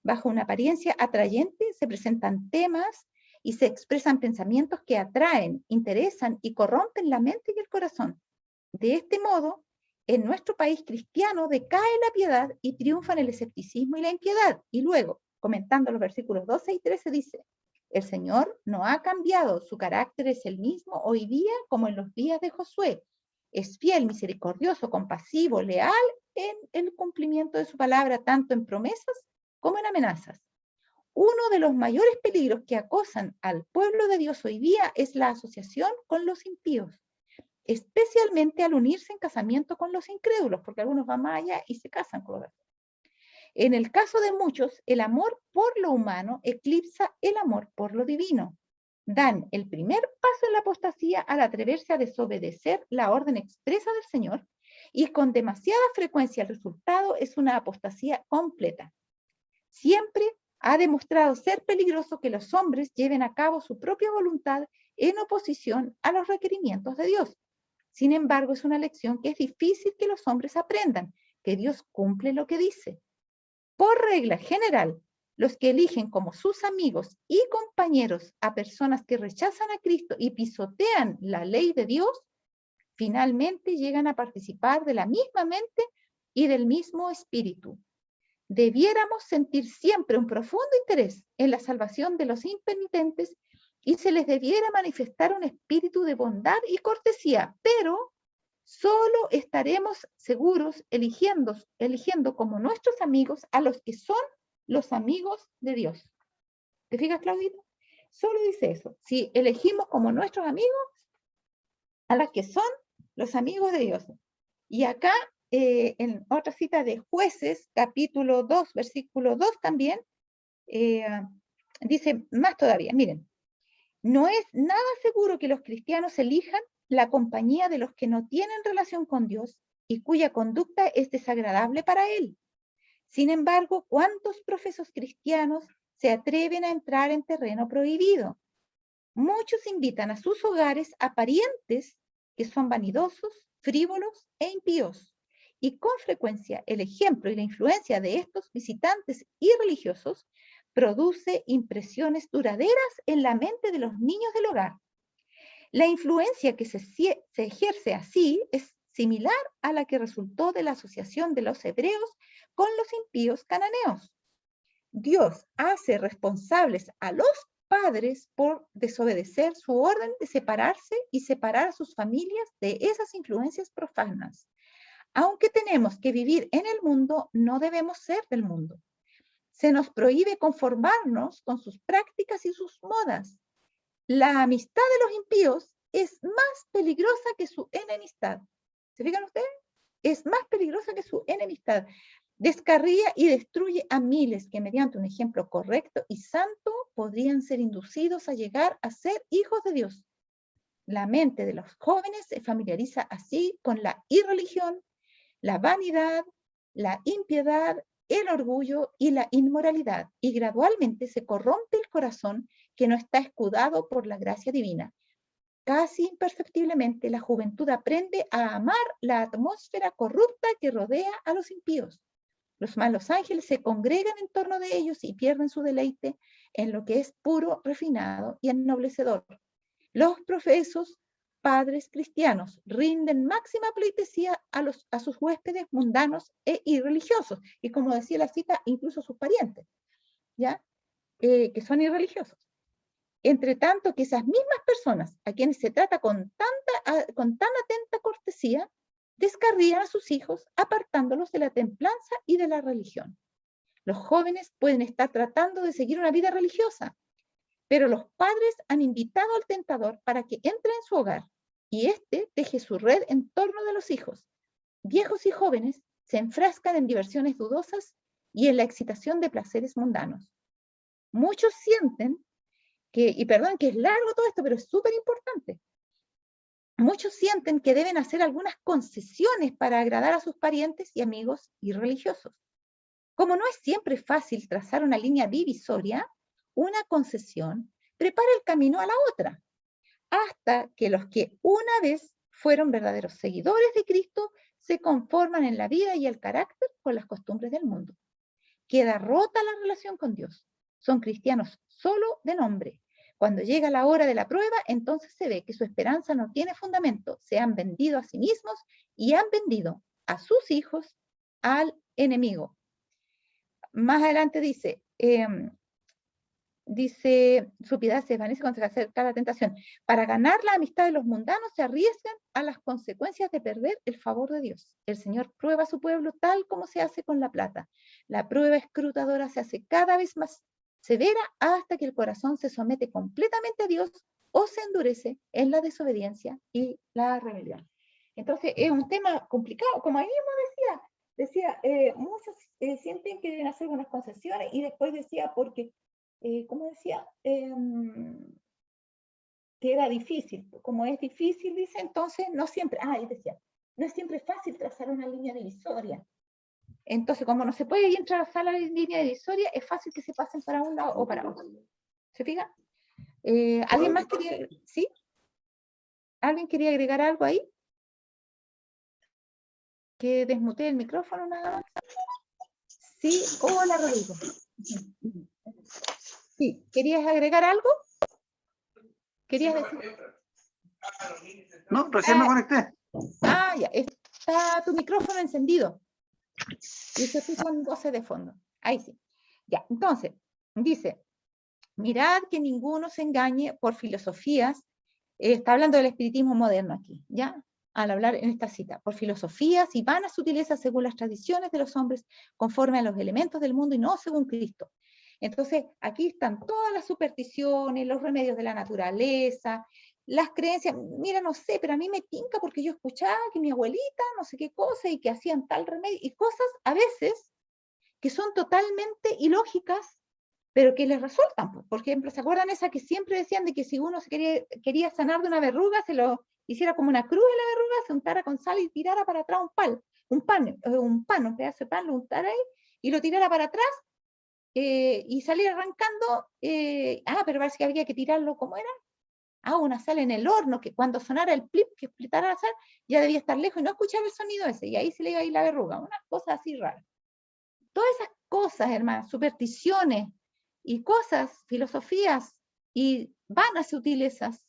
Bajo una apariencia atrayente se presentan temas y se expresan pensamientos que atraen, interesan y corrompen la mente y el corazón. De este modo, en nuestro país cristiano decae la piedad y triunfan el escepticismo y la impiedad. Y luego, comentando los versículos 12 y 13, dice, el Señor no ha cambiado, su carácter es el mismo hoy día como en los días de Josué. Es fiel, misericordioso, compasivo, leal en el cumplimiento de su palabra, tanto en promesas como en amenazas. Uno de los mayores peligros que acosan al pueblo de Dios hoy día es la asociación con los impíos. especialmente al unirse en casamiento con los incrédulos, porque algunos van más allá y se casan con los demás. En el caso de muchos, el amor por lo humano eclipsa el amor por lo divino. Dan el primer paso en la apostasía al atreverse a desobedecer la orden expresa del Señor, y con demasiada frecuencia el resultado es una apostasía completa. Siempre ha demostrado ser peligroso que los hombres lleven a cabo su propia voluntad en oposición a los requerimientos de Dios. Sin embargo, es una lección que es difícil que los hombres aprendan, que Dios cumple lo que dice. Por regla general, los que eligen como sus amigos y compañeros a personas que rechazan a Cristo y pisotean la ley de Dios, finalmente llegan a participar de la misma mente y del mismo espíritu. Debiéramos sentir siempre un profundo interés en la salvación de los impenitentes y se les debiera manifestar un espíritu de bondad y cortesía, pero solo estaremos seguros eligiendo como nuestros amigos a los que son los amigos de Dios. ¿Te fijas, Claudita? Solo dice eso. Si elegimos como nuestros amigos a los que son los amigos de Dios. Y acá, en otra cita de Jueces, capítulo 2, versículo 2 también, dice más todavía, miren, no es nada seguro que los cristianos elijan la compañía de los que no tienen relación con Dios y cuya conducta es desagradable para Él. Sin embargo, ¿cuántos profesos cristianos se atreven a entrar en terreno prohibido? Muchos invitan a sus hogares a parientes que son vanidosos, frívolos e impíos. Y con frecuencia el ejemplo y la influencia de estos visitantes irreligiosos produce impresiones duraderas en la mente de los niños del hogar. La influencia que se ejerce así es similar a la que resultó de la asociación de los hebreos con los impíos cananeos. Dios hace responsables a los padres por desobedecer su orden de separarse y separar a sus familias de esas influencias profanas. Aunque tenemos que vivir en el mundo, no debemos ser del mundo. Se nos prohíbe conformarnos con sus prácticas y sus modas. La amistad de los impíos es más peligrosa que su enemistad. ¿Se fijan ustedes? Es más peligrosa que su enemistad. Descarría y destruye a miles que mediante un ejemplo correcto y santo podrían ser inducidos a llegar a ser hijos de Dios. La mente de los jóvenes se familiariza así con la irreligión, la vanidad, la impiedad, el orgullo y la inmoralidad, y gradualmente se corrompe el corazón que no está escudado por la gracia divina. Casi imperceptiblemente la juventud aprende a amar la atmósfera corrupta que rodea a los impíos. Los malos ángeles se congregan en torno de ellos y pierden su deleite en lo que es puro, refinado y ennoblecedor. Los profesos padres cristianos rinden máxima pleitesía a sus huéspedes mundanos e irreligiosos, y como decía la cita, incluso a sus parientes, ¿ya? Que son irreligiosos. Entre tanto que esas mismas personas a quienes se trata con tan atenta cortesía, descarrían a sus hijos apartándolos de la templanza y de la religión. Los jóvenes pueden estar tratando de seguir una vida religiosa, pero los padres han invitado al tentador para que entre en su hogar y éste teje su red en torno de los hijos. Viejos y jóvenes se enfrascan en diversiones dudosas y en la excitación de placeres mundanos. Muchos sienten que, y perdón que es largo todo esto, pero es súper importante, muchos sienten que deben hacer algunas concesiones para agradar a sus parientes y amigos irreligiosos. Como no es siempre fácil trazar una línea divisoria, una concesión prepara el camino a la otra, hasta que los que una vez fueron verdaderos seguidores de Cristo se conforman en la vida y el carácter con las costumbres del mundo. Queda rota la relación con Dios. Son cristianos solo de nombre. Cuando llega la hora de la prueba, entonces se ve que su esperanza no tiene fundamento. Se han vendido a sí mismos y han vendido a sus hijos al enemigo. Más adelante dice, su piedad se desvanece cuando se acerca la tentación. Para ganar la amistad de los mundanos se arriesgan a las consecuencias de perder el favor de Dios. El Señor prueba a su pueblo tal como se hace con la plata. La prueba escrutadora se hace cada vez más severa hasta que el corazón se somete completamente a Dios o se endurece en la desobediencia y la rebelión. Entonces, es un tema complicado, como ahí mismo decía, muchos sienten que deben hacer unas concesiones, y después decía, porque, como decía, que era difícil, como es difícil, dice, entonces no siempre, y decía, no es siempre fácil trazar una línea divisoria. Entonces, como no se puede bien trazar la línea divisoria, es fácil que se pasen para un lado o para otro. ¿Se fijan? ¿Alguien más quería? ¿Sí? ¿Alguien quería agregar algo ahí? Que desmutee el micrófono nada más. Sí, hola Rodrigo. Sí, ¿querías agregar algo? ¿Querías decir? No, recién me conecté. Ya, está tu micrófono encendido. Y se escuchan voces de fondo. Ahí sí. Ya, entonces, dice, mirad que ninguno se engañe por filosofías. Está hablando del espiritismo moderno aquí, ¿ya? Al hablar en esta cita, por filosofías y vanas sutilezas según las tradiciones de los hombres, conforme a los elementos del mundo y no según Cristo. Entonces, aquí están todas las supersticiones, los remedios de la naturaleza, las creencias. Mira, no sé, pero a mí me tinca porque yo escuchaba que mi abuelita, no sé qué cosa, y que hacían tal remedio, y cosas a veces que son totalmente ilógicas, pero que les resultan. Por ejemplo, ¿se acuerdan esa que siempre decían de que si uno se quería sanar de una verruga, se lo hiciera como una cruz en la verruga, se untara con sal y tirara para atrás un pedazo de pan, lo untara ahí y lo tirara para atrás, y salir arrancando, pero parece que había que tirarlo, ¿cómo era? Una sal en el horno, que cuando sonara el plip, que explotara la sal, ya debía estar lejos y no escuchar el sonido ese, y ahí se le iba a ir la verruga, unas cosas así raras. Todas esas cosas, hermanas, supersticiones y cosas, filosofías y vanas sutilezas,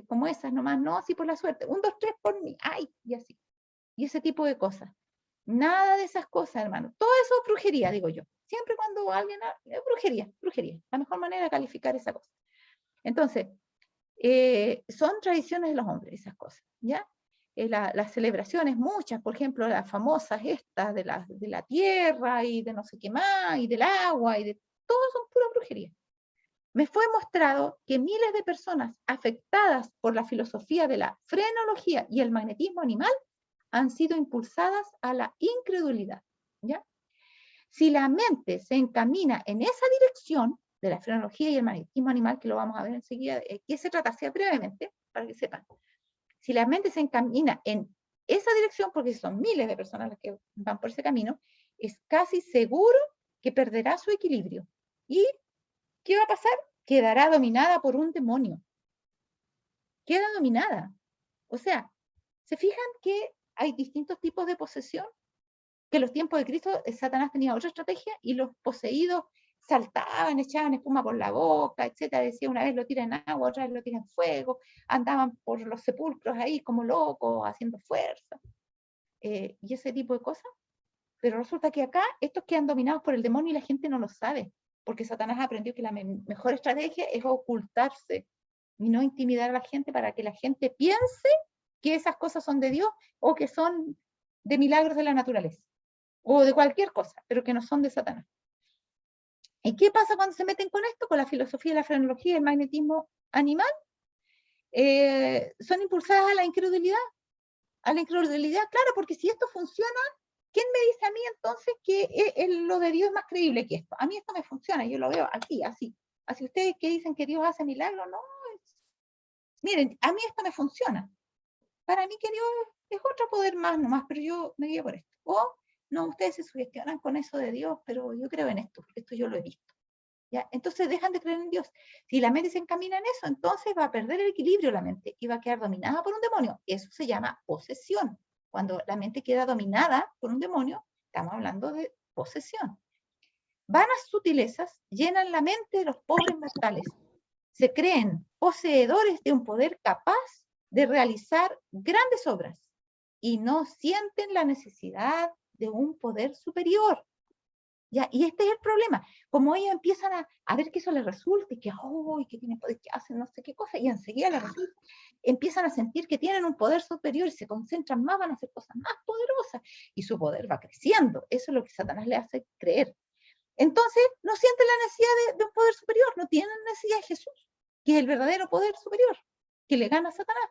como esas nomás, no así por la suerte, 1, 2, 3 por mí, y así. Y ese tipo de cosas. Nada de esas cosas, hermano. Todo eso es brujería, digo yo. Siempre cuando alguien brujería. La mejor manera de calificar esa cosa. Entonces, son tradiciones de los hombres, esas cosas, ¿ya? Las celebraciones, muchas, por ejemplo, las famosas estas de la tierra y de no sé qué más, y del agua, y de todo son pura brujería. Me fue mostrado que miles de personas afectadas por la filosofía de la frenología y el magnetismo animal han sido impulsadas a la incredulidad, ¿ya? Si la mente se encamina en esa dirección de la frenología y el magnetismo animal, que lo vamos a ver enseguida, ¿qué se trata? Así brevemente, para que sepan. Si la mente se encamina en esa dirección, porque son miles de personas las que van por ese camino, es casi seguro que perderá su equilibrio. ¿Y qué va a pasar? Quedará dominada por un demonio. Queda dominada. O sea, ¿se fijan que hay distintos tipos de posesión? Que en los tiempos de Cristo Satanás tenía otra estrategia y los poseídos saltaban, echaban espuma por la boca, etcétera. Decía, una vez lo tiran en agua, otra vez lo tiran en fuego, andaban por los sepulcros ahí como locos, haciendo fuerza, y ese tipo de cosas. Pero resulta que acá estos quedan dominados por el demonio y la gente no lo sabe, porque Satanás aprendió que la mejor estrategia es ocultarse y no intimidar a la gente para que la gente piense que esas cosas son de Dios o que son de milagros de la naturaleza o de cualquier cosa, pero que no son de Satanás. ¿Y qué pasa cuando se meten con esto? Con la filosofía de la frenología y el magnetismo animal. Son impulsadas a la incredulidad. A la incredulidad, claro, porque si esto funciona, ¿quién me dice a mí entonces que lo de Dios es más creíble que esto? A mí esto me funciona, yo lo veo aquí, así. Así ustedes que dicen que Dios hace milagros, no. Miren, a mí esto me funciona. Para mí que Dios es otro poder más nomás, pero yo me guío por esto. O no, ustedes se sugestionan con eso de Dios, pero yo creo en esto, porque esto yo lo he visto. ¿Ya? Entonces dejan de creer en Dios. Si la mente se encamina en eso, entonces va a perder el equilibrio la mente y va a quedar dominada por un demonio. Eso se llama posesión. Cuando la mente queda dominada por un demonio, estamos hablando de posesión. Vanas sutilezas llenan la mente de los pobres mortales. Se creen poseedores de un poder capaz de realizar grandes obras y no sienten la necesidad de un poder superior. ¿Ya? Y este es el problema. Como ellos empiezan a ver que eso les resulta y que, que tienen poder, que hacen no sé qué cosa, y enseguida les resulta, empiezan a sentir que tienen un poder superior y se concentran más, van a hacer cosas más poderosas y su poder va creciendo. Eso es lo que Satanás le hace creer. Entonces, no sienten la necesidad de un poder superior, no tienen necesidad de Jesús. que es el verdadero poder superior, que le gana a Satanás.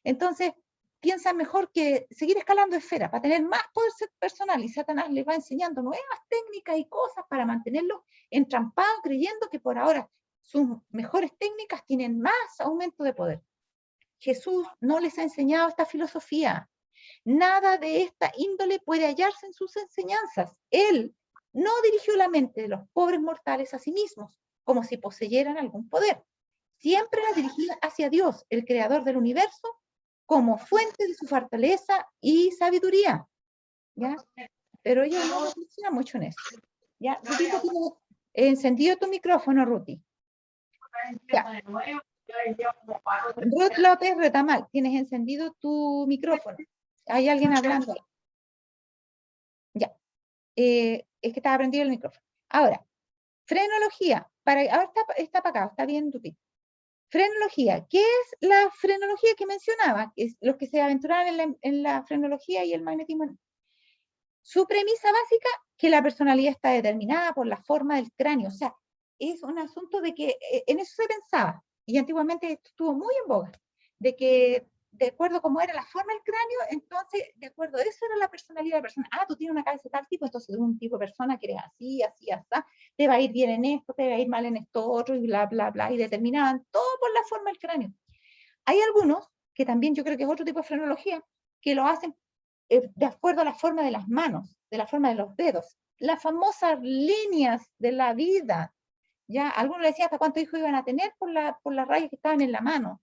Entonces, piensan mejor que seguir escalando esferas para tener más poder personal, y Satanás les va enseñando nuevas técnicas y cosas para mantenerlos entrampados, creyendo que por ahora sus mejores técnicas tienen más aumento de poder. Jesús no les ha enseñado esta filosofía. Nada de esta índole puede hallarse en sus enseñanzas. Él no dirigió la mente de los pobres mortales a sí mismos, como si poseyeran algún poder. Siempre la dirigía hacia Dios, el creador del universo, como fuente de su fortaleza y sabiduría. ¿Ya? Pero ella no reflexiona mucho en eso. ¿Ya? Rutito, tienes encendido tu micrófono, Ruti. Ya. Ruth López Retamal, tienes encendido tu micrófono. Hay alguien hablando. Ya. Es que estaba prendido el micrófono. Ahora, frenología. Ahora está para acá, está bien, Ruti. Frenología. ¿Qué es la frenología que mencionaba? Es los que se aventuraron en la frenología y el magnetismo. Su premisa básica, que la personalidad está determinada por la forma del cráneo. O sea, es un asunto de que en eso se pensaba. Y antiguamente esto estuvo muy en boga. De que, de acuerdo a cómo era la forma del cráneo, entonces, de acuerdo a eso era la personalidad de la persona. Ah, tú tienes una cabeza de tal tipo, entonces un tipo de persona que eres así, así, así. Te va a ir bien en esto, te va a ir mal en esto otro, y bla, bla, bla. Y determinaban todo por la forma del cráneo. Hay algunos, que también yo creo que es otro tipo de frenología, que lo hacen de acuerdo a la forma de las manos, de la forma de los dedos, las famosas líneas de la vida. Ya algunos le decían hasta cuántos hijos iban a tener por las rayas que estaban en la mano.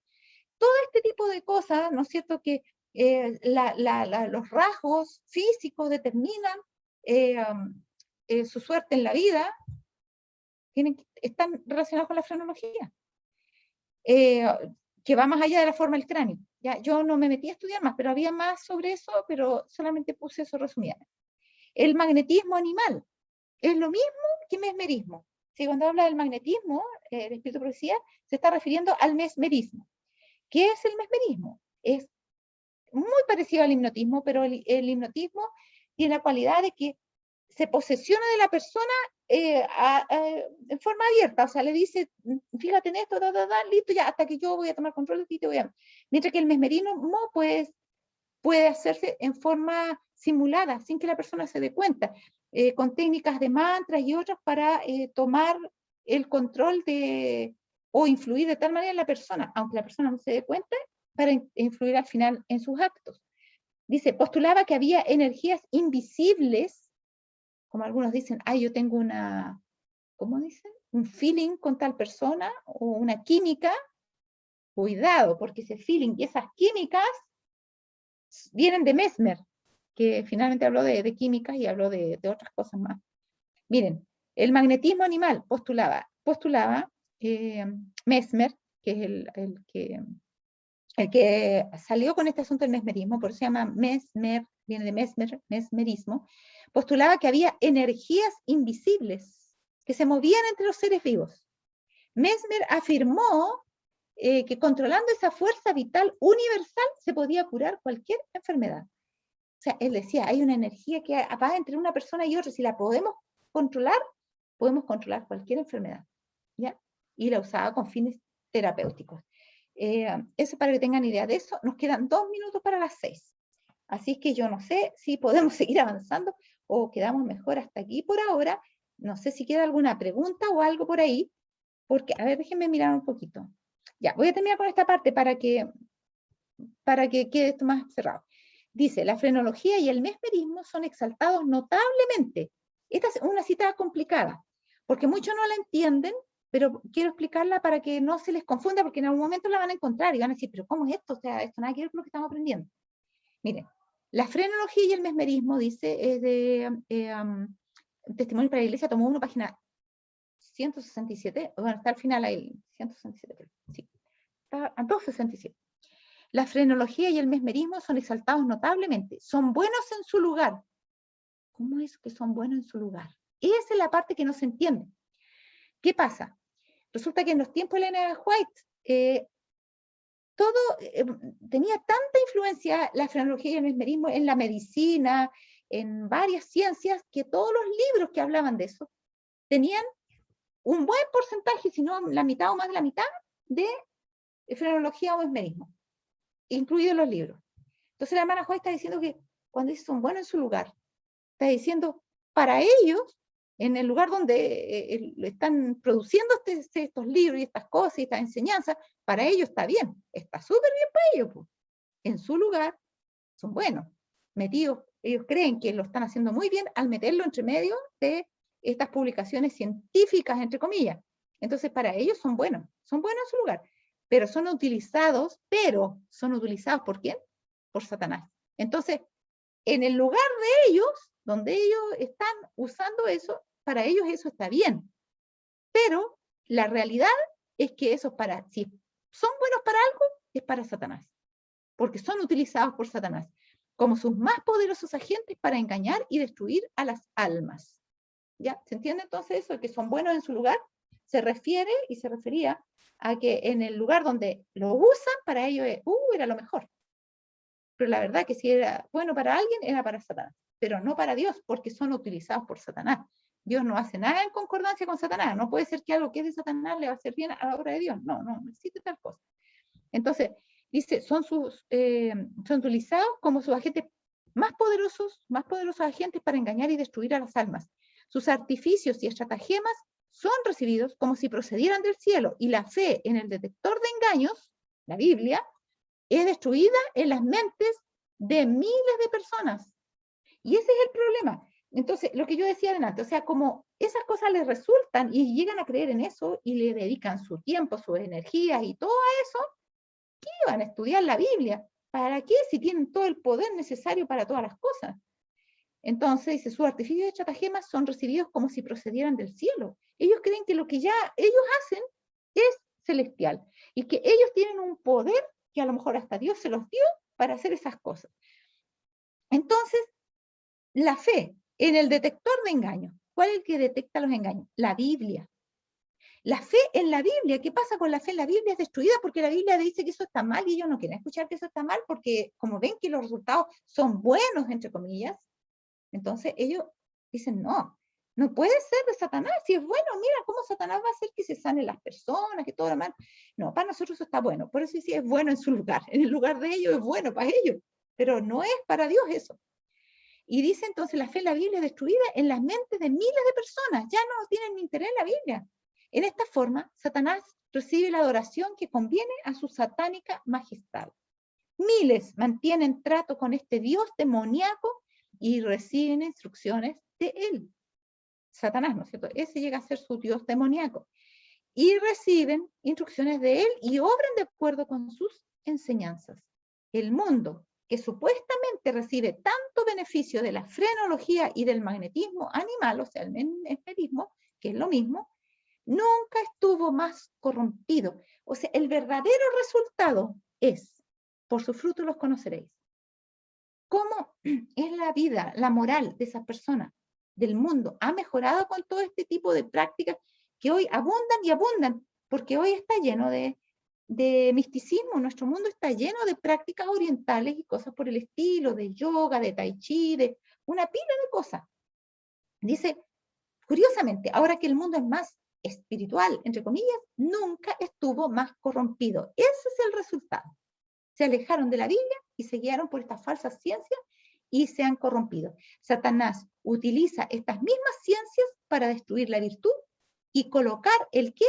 Todo este tipo de cosas, ¿no es cierto?, que los rasgos físicos determinan su suerte en la vida, están relacionados con la frenología, que va más allá de la forma del cráneo. Ya, yo no me metí a estudiar más, pero había más sobre eso, pero solamente puse eso resumidamente. El magnetismo animal es lo mismo que mesmerismo. Sí, cuando habla del magnetismo, el espíritu profecía, se está refiriendo al mesmerismo. ¿Qué es el mesmerismo? Es muy parecido al hipnotismo, pero el hipnotismo tiene la cualidad de que se posesiona de la persona en forma abierta, o sea, le dice, fíjate en esto, listo, ya, hasta que yo voy a tomar control de ti, te voy a... Mientras que el mesmerismo puede hacerse en forma simulada, sin que la persona se dé cuenta, con técnicas de mantras y otras para tomar el control o influir de tal manera en la persona, aunque la persona no se dé cuenta, para influir al final en sus actos. Dice, postulaba que había energías invisibles, como algunos dicen, yo tengo una, ¿cómo dicen? Un feeling con tal persona, o una química. Cuidado, porque ese feeling y esas químicas vienen de Mesmer, que finalmente habló de químicas y habló de otras cosas más. Miren, el magnetismo animal postulaba Mesmer, que es el que salió con este asunto del mesmerismo, por eso se llama Mesmer, viene de mesmerismo, postulaba que había energías invisibles que se movían entre los seres vivos. Mesmer afirmó que controlando esa fuerza vital universal se podía curar cualquier enfermedad. O sea, él decía, hay una energía que va entre una persona y otra, si la podemos controlar cualquier enfermedad, ¿ya? Y la usaba con fines terapéuticos. Eso para que tengan idea de eso. Nos quedan 2 minutos para las 6. Así es que yo no sé si podemos seguir avanzando o quedamos mejor hasta aquí por ahora. No sé si queda alguna pregunta o algo por ahí, porque, a ver, déjenme mirar un poquito. Ya, voy a terminar con esta parte para que quede esto más cerrado. Dice, la frenología y el mesmerismo son exaltados notablemente. Esta es una cita complicada, porque muchos no la entienden, pero quiero explicarla para que no se les confunda, porque en algún momento la van a encontrar y van a decir, pero ¿cómo es esto? O sea, esto nada que ver con lo que estamos aprendiendo. Miren, la frenología y el mesmerismo, dice, es de Testimonio para la Iglesia, tomó 1, página 167, bueno, está al final ahí, 167, sí, está a 267. La frenología y el mesmerismo son exaltados notablemente, son buenos en su lugar. ¿Cómo es que son buenos en su lugar? Esa es la parte que no se entiende. ¿Qué pasa? Resulta que en los tiempos de Elena White, tenía tanta influencia la frenología y el mesmerismo en la medicina, en varias ciencias, que todos los libros que hablaban de eso tenían un buen porcentaje, si no la mitad o más de la mitad, de frenología o mesmerismo, incluidos los libros. Entonces la hermana Joy está diciendo que cuando dice son buenos en su lugar, está diciendo para ellos, en el lugar donde están produciendo estos libros y estas cosas y estas enseñanzas, para ellos está bien, está súper bien para ellos. Pues. En su lugar son buenos, metidos, ellos creen que lo están haciendo muy bien al meterlo entre medio de estas publicaciones científicas, entre comillas. Entonces para ellos son buenos en su lugar, pero son utilizados ¿por quién? Por Satanás. Entonces, en el lugar de ellos, donde ellos están usando eso, para ellos eso está bien. Pero la realidad es que eso si son buenos para algo, es para Satanás. Porque son utilizados por Satanás como sus más poderosos agentes para engañar y destruir a las almas. ¿Ya? ¿Se entiende entonces eso? Que son buenos en su lugar. Se refiere y se refería a que en el lugar donde lo usan, para ellos era lo mejor. Pero la verdad que si era bueno para alguien, era para Satanás, pero no para Dios, porque son utilizados por Satanás. Dios no hace nada en concordancia con Satanás. No puede ser que algo que es de Satanás le va a hacer bien a la obra de Dios. No existe tal cosa. Entonces, dice, son utilizados como sus agentes más poderosos agentes para engañar y destruir a las almas. Sus artificios y estratagemas son recibidos como si procedieran del cielo, y la fe en el detector de engaños, la Biblia, es destruida en las mentes de miles de personas. Y ese es el problema. Entonces, lo que yo decía adelante, o sea, como esas cosas les resultan y llegan a creer en eso y le dedican su tiempo, sus energías y todo a eso, ¿qué van a estudiar la Biblia? ¿Para qué si tienen todo el poder necesario para todas las cosas? Entonces, dice, sus artificios y estratagemas son recibidos como si procedieran del cielo. Ellos creen que lo que ya ellos hacen es celestial y que ellos tienen un poder que a lo mejor hasta Dios se los dio para hacer esas cosas. Entonces, la fe en el detector de engaños. ¿Cuál es el que detecta los engaños? La Biblia. La fe en la Biblia. ¿Qué pasa con la fe en la Biblia? Es destruida porque la Biblia dice que eso está mal y ellos no quieren escuchar que eso está mal porque como ven que los resultados son buenos, entre comillas, entonces ellos dicen, no puede ser de Satanás, si es bueno, mira cómo Satanás va a hacer que se sanen las personas, que todo lo mal. No, para nosotros eso está bueno, por eso sí es bueno en su lugar, en el lugar de ellos es bueno para ellos, pero no es para Dios eso. Y dice entonces, la fe en la Biblia es destruida en las mentes de miles de personas, ya no tienen interés en la Biblia. En esta forma, Satanás recibe la adoración que conviene a su satánica majestad. Miles mantienen trato con este Dios demoníaco y reciben instrucciones de él. Satanás, ¿no es cierto? Ese llega a ser su Dios demoníaco. Y reciben instrucciones de él y obran de acuerdo con sus enseñanzas. El mundo, que supuestamente recibe tanto beneficio de la frenología y del magnetismo animal, o sea, el mesmerismo, que es lo mismo, nunca estuvo más corrompido. O sea, el verdadero resultado es, por su fruto los conoceréis. ¿Cómo es la vida, la moral de esas personas del mundo? ¿Ha mejorado con todo este tipo de prácticas que hoy abundan y abundan? Porque hoy está lleno de misticismo, nuestro mundo está lleno de prácticas orientales y cosas por el estilo, de yoga, de tai chi, de una pila de cosas. Dice, curiosamente, ahora que el mundo es más espiritual, entre comillas, nunca estuvo más corrompido. Ese es el resultado. Se alejaron de la Biblia y se guiaron por estas falsas ciencias y se han corrompido. Satanás utiliza estas mismas ciencias para destruir la virtud y colocar ¿el qué?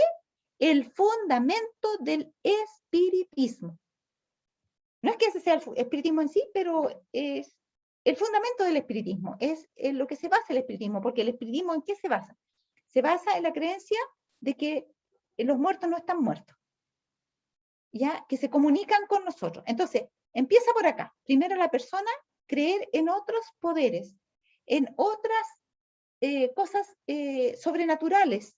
El fundamento del espiritismo. No es que ese sea el espiritismo en sí, pero es el fundamento del espiritismo, es en lo que se basa el espiritismo, porque el espiritismo ¿en qué se basa? Se basa en la creencia de que los muertos no están muertos, ya que se comunican con nosotros. Entonces, empieza por acá. Primero la persona creer en otros poderes, en otras cosas sobrenaturales,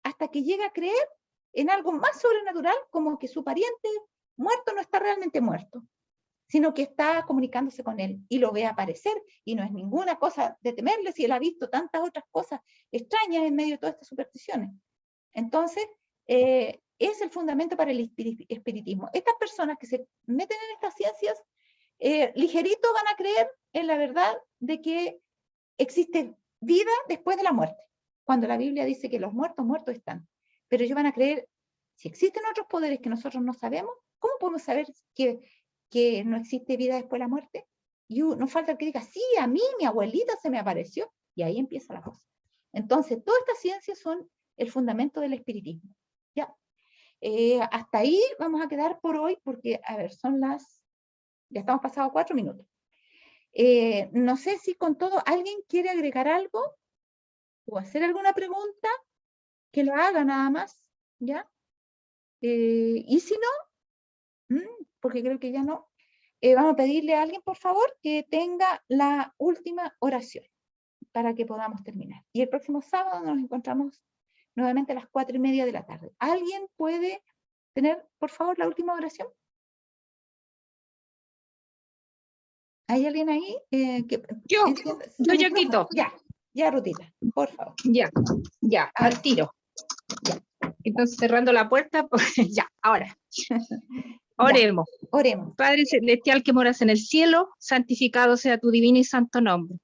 hasta que llega a creer en algo más sobrenatural, como que su pariente muerto no está realmente muerto, sino que está comunicándose con él y lo ve aparecer, y no es ninguna cosa de temerle si él ha visto tantas otras cosas extrañas en medio de todas estas supersticiones. Entonces, es el fundamento para el espiritismo. Estas personas que se meten en estas ciencias, ligerito van a creer en la verdad de que existe vida después de la muerte, cuando la Biblia dice que los muertos están. Pero ellos van a creer Si existen otros poderes que nosotros no sabemos, ¿cómo podemos saber que no existe vida después de la muerte? Y nos falta el que diga, sí, a mí, mi abuelita se me apareció, y ahí empieza la cosa. Entonces, todas estas ciencias son el fundamento del espiritismo. ¿Ya? Hasta ahí vamos a quedar por hoy, porque, a ver, ya estamos pasados 4 minutos. No sé si con todo alguien quiere agregar algo o hacer alguna pregunta, que lo haga nada más, ¿ya? Y si no, porque creo que ya no, vamos a pedirle a alguien, por favor, que tenga la última oración para que podamos terminar. Y el próximo sábado nos encontramos nuevamente a las 4:30 de la tarde. ¿Alguien puede tener, por favor, la última oración? ¿Hay alguien ahí? Yo ya quito. Ya, Rutita, por favor. Ya, al tiro. Ya. Entonces, cerrando la puerta, pues ya, ahora. Oremos. Oremos. Padre celestial que moras en el cielo, santificado sea tu divino y santo nombre.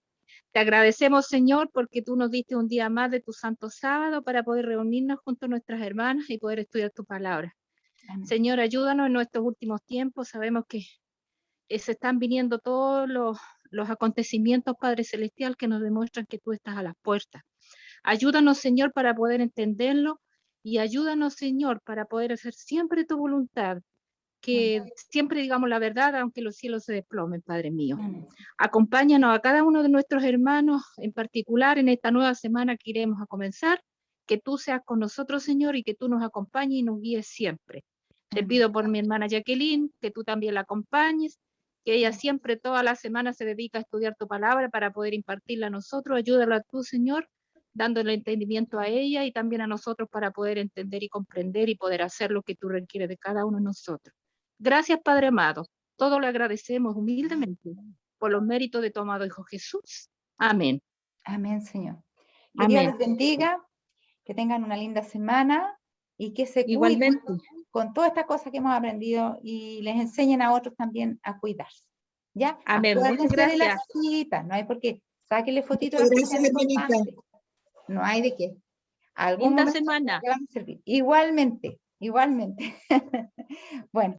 Te agradecemos, Señor, porque tú nos diste un día más de tu santo sábado para poder reunirnos junto a nuestras hermanas y poder estudiar tu palabra. Amén. Señor, ayúdanos en nuestros últimos tiempos. Sabemos que se están viniendo todos los acontecimientos, Padre Celestial, que nos demuestran que tú estás a las puertas. Ayúdanos, Señor, para poder entenderlo y ayúdanos, Señor, para poder hacer siempre tu voluntad, que siempre digamos la verdad, aunque los cielos se desplomen, Padre mío. Amén. Acompáñanos a cada uno de nuestros hermanos, en particular en esta nueva semana que iremos a comenzar, que tú seas con nosotros, Señor, y que tú nos acompañes y nos guíes siempre. Te pido por mi hermana Jacqueline, que tú también la acompañes, que ella siempre, toda la semana, se dedica a estudiar tu palabra para poder impartirla a nosotros. Ayúdala tú, Señor, dándole entendimiento a ella y también a nosotros para poder entender y comprender y poder hacer lo que tú requieres de cada uno de nosotros. Gracias, Padre amado. Todo lo agradecemos humildemente por los méritos de tu amado Hijo Jesús. Amén. Amén, Señor. Que Dios les bendiga, que tengan una linda semana y que se Igualmente. cuiden con todas estas cosas que hemos aprendido y les enseñen a otros también a cuidarse. ¿Ya? Amén. Acuérdense Muchas de las gracias. citas, no hay por qué. Sáquenle fotitos. Gracias, hermanita. No hay de qué. Algún Linda momento semana. te van a servir. Igualmente, igualmente. Bueno.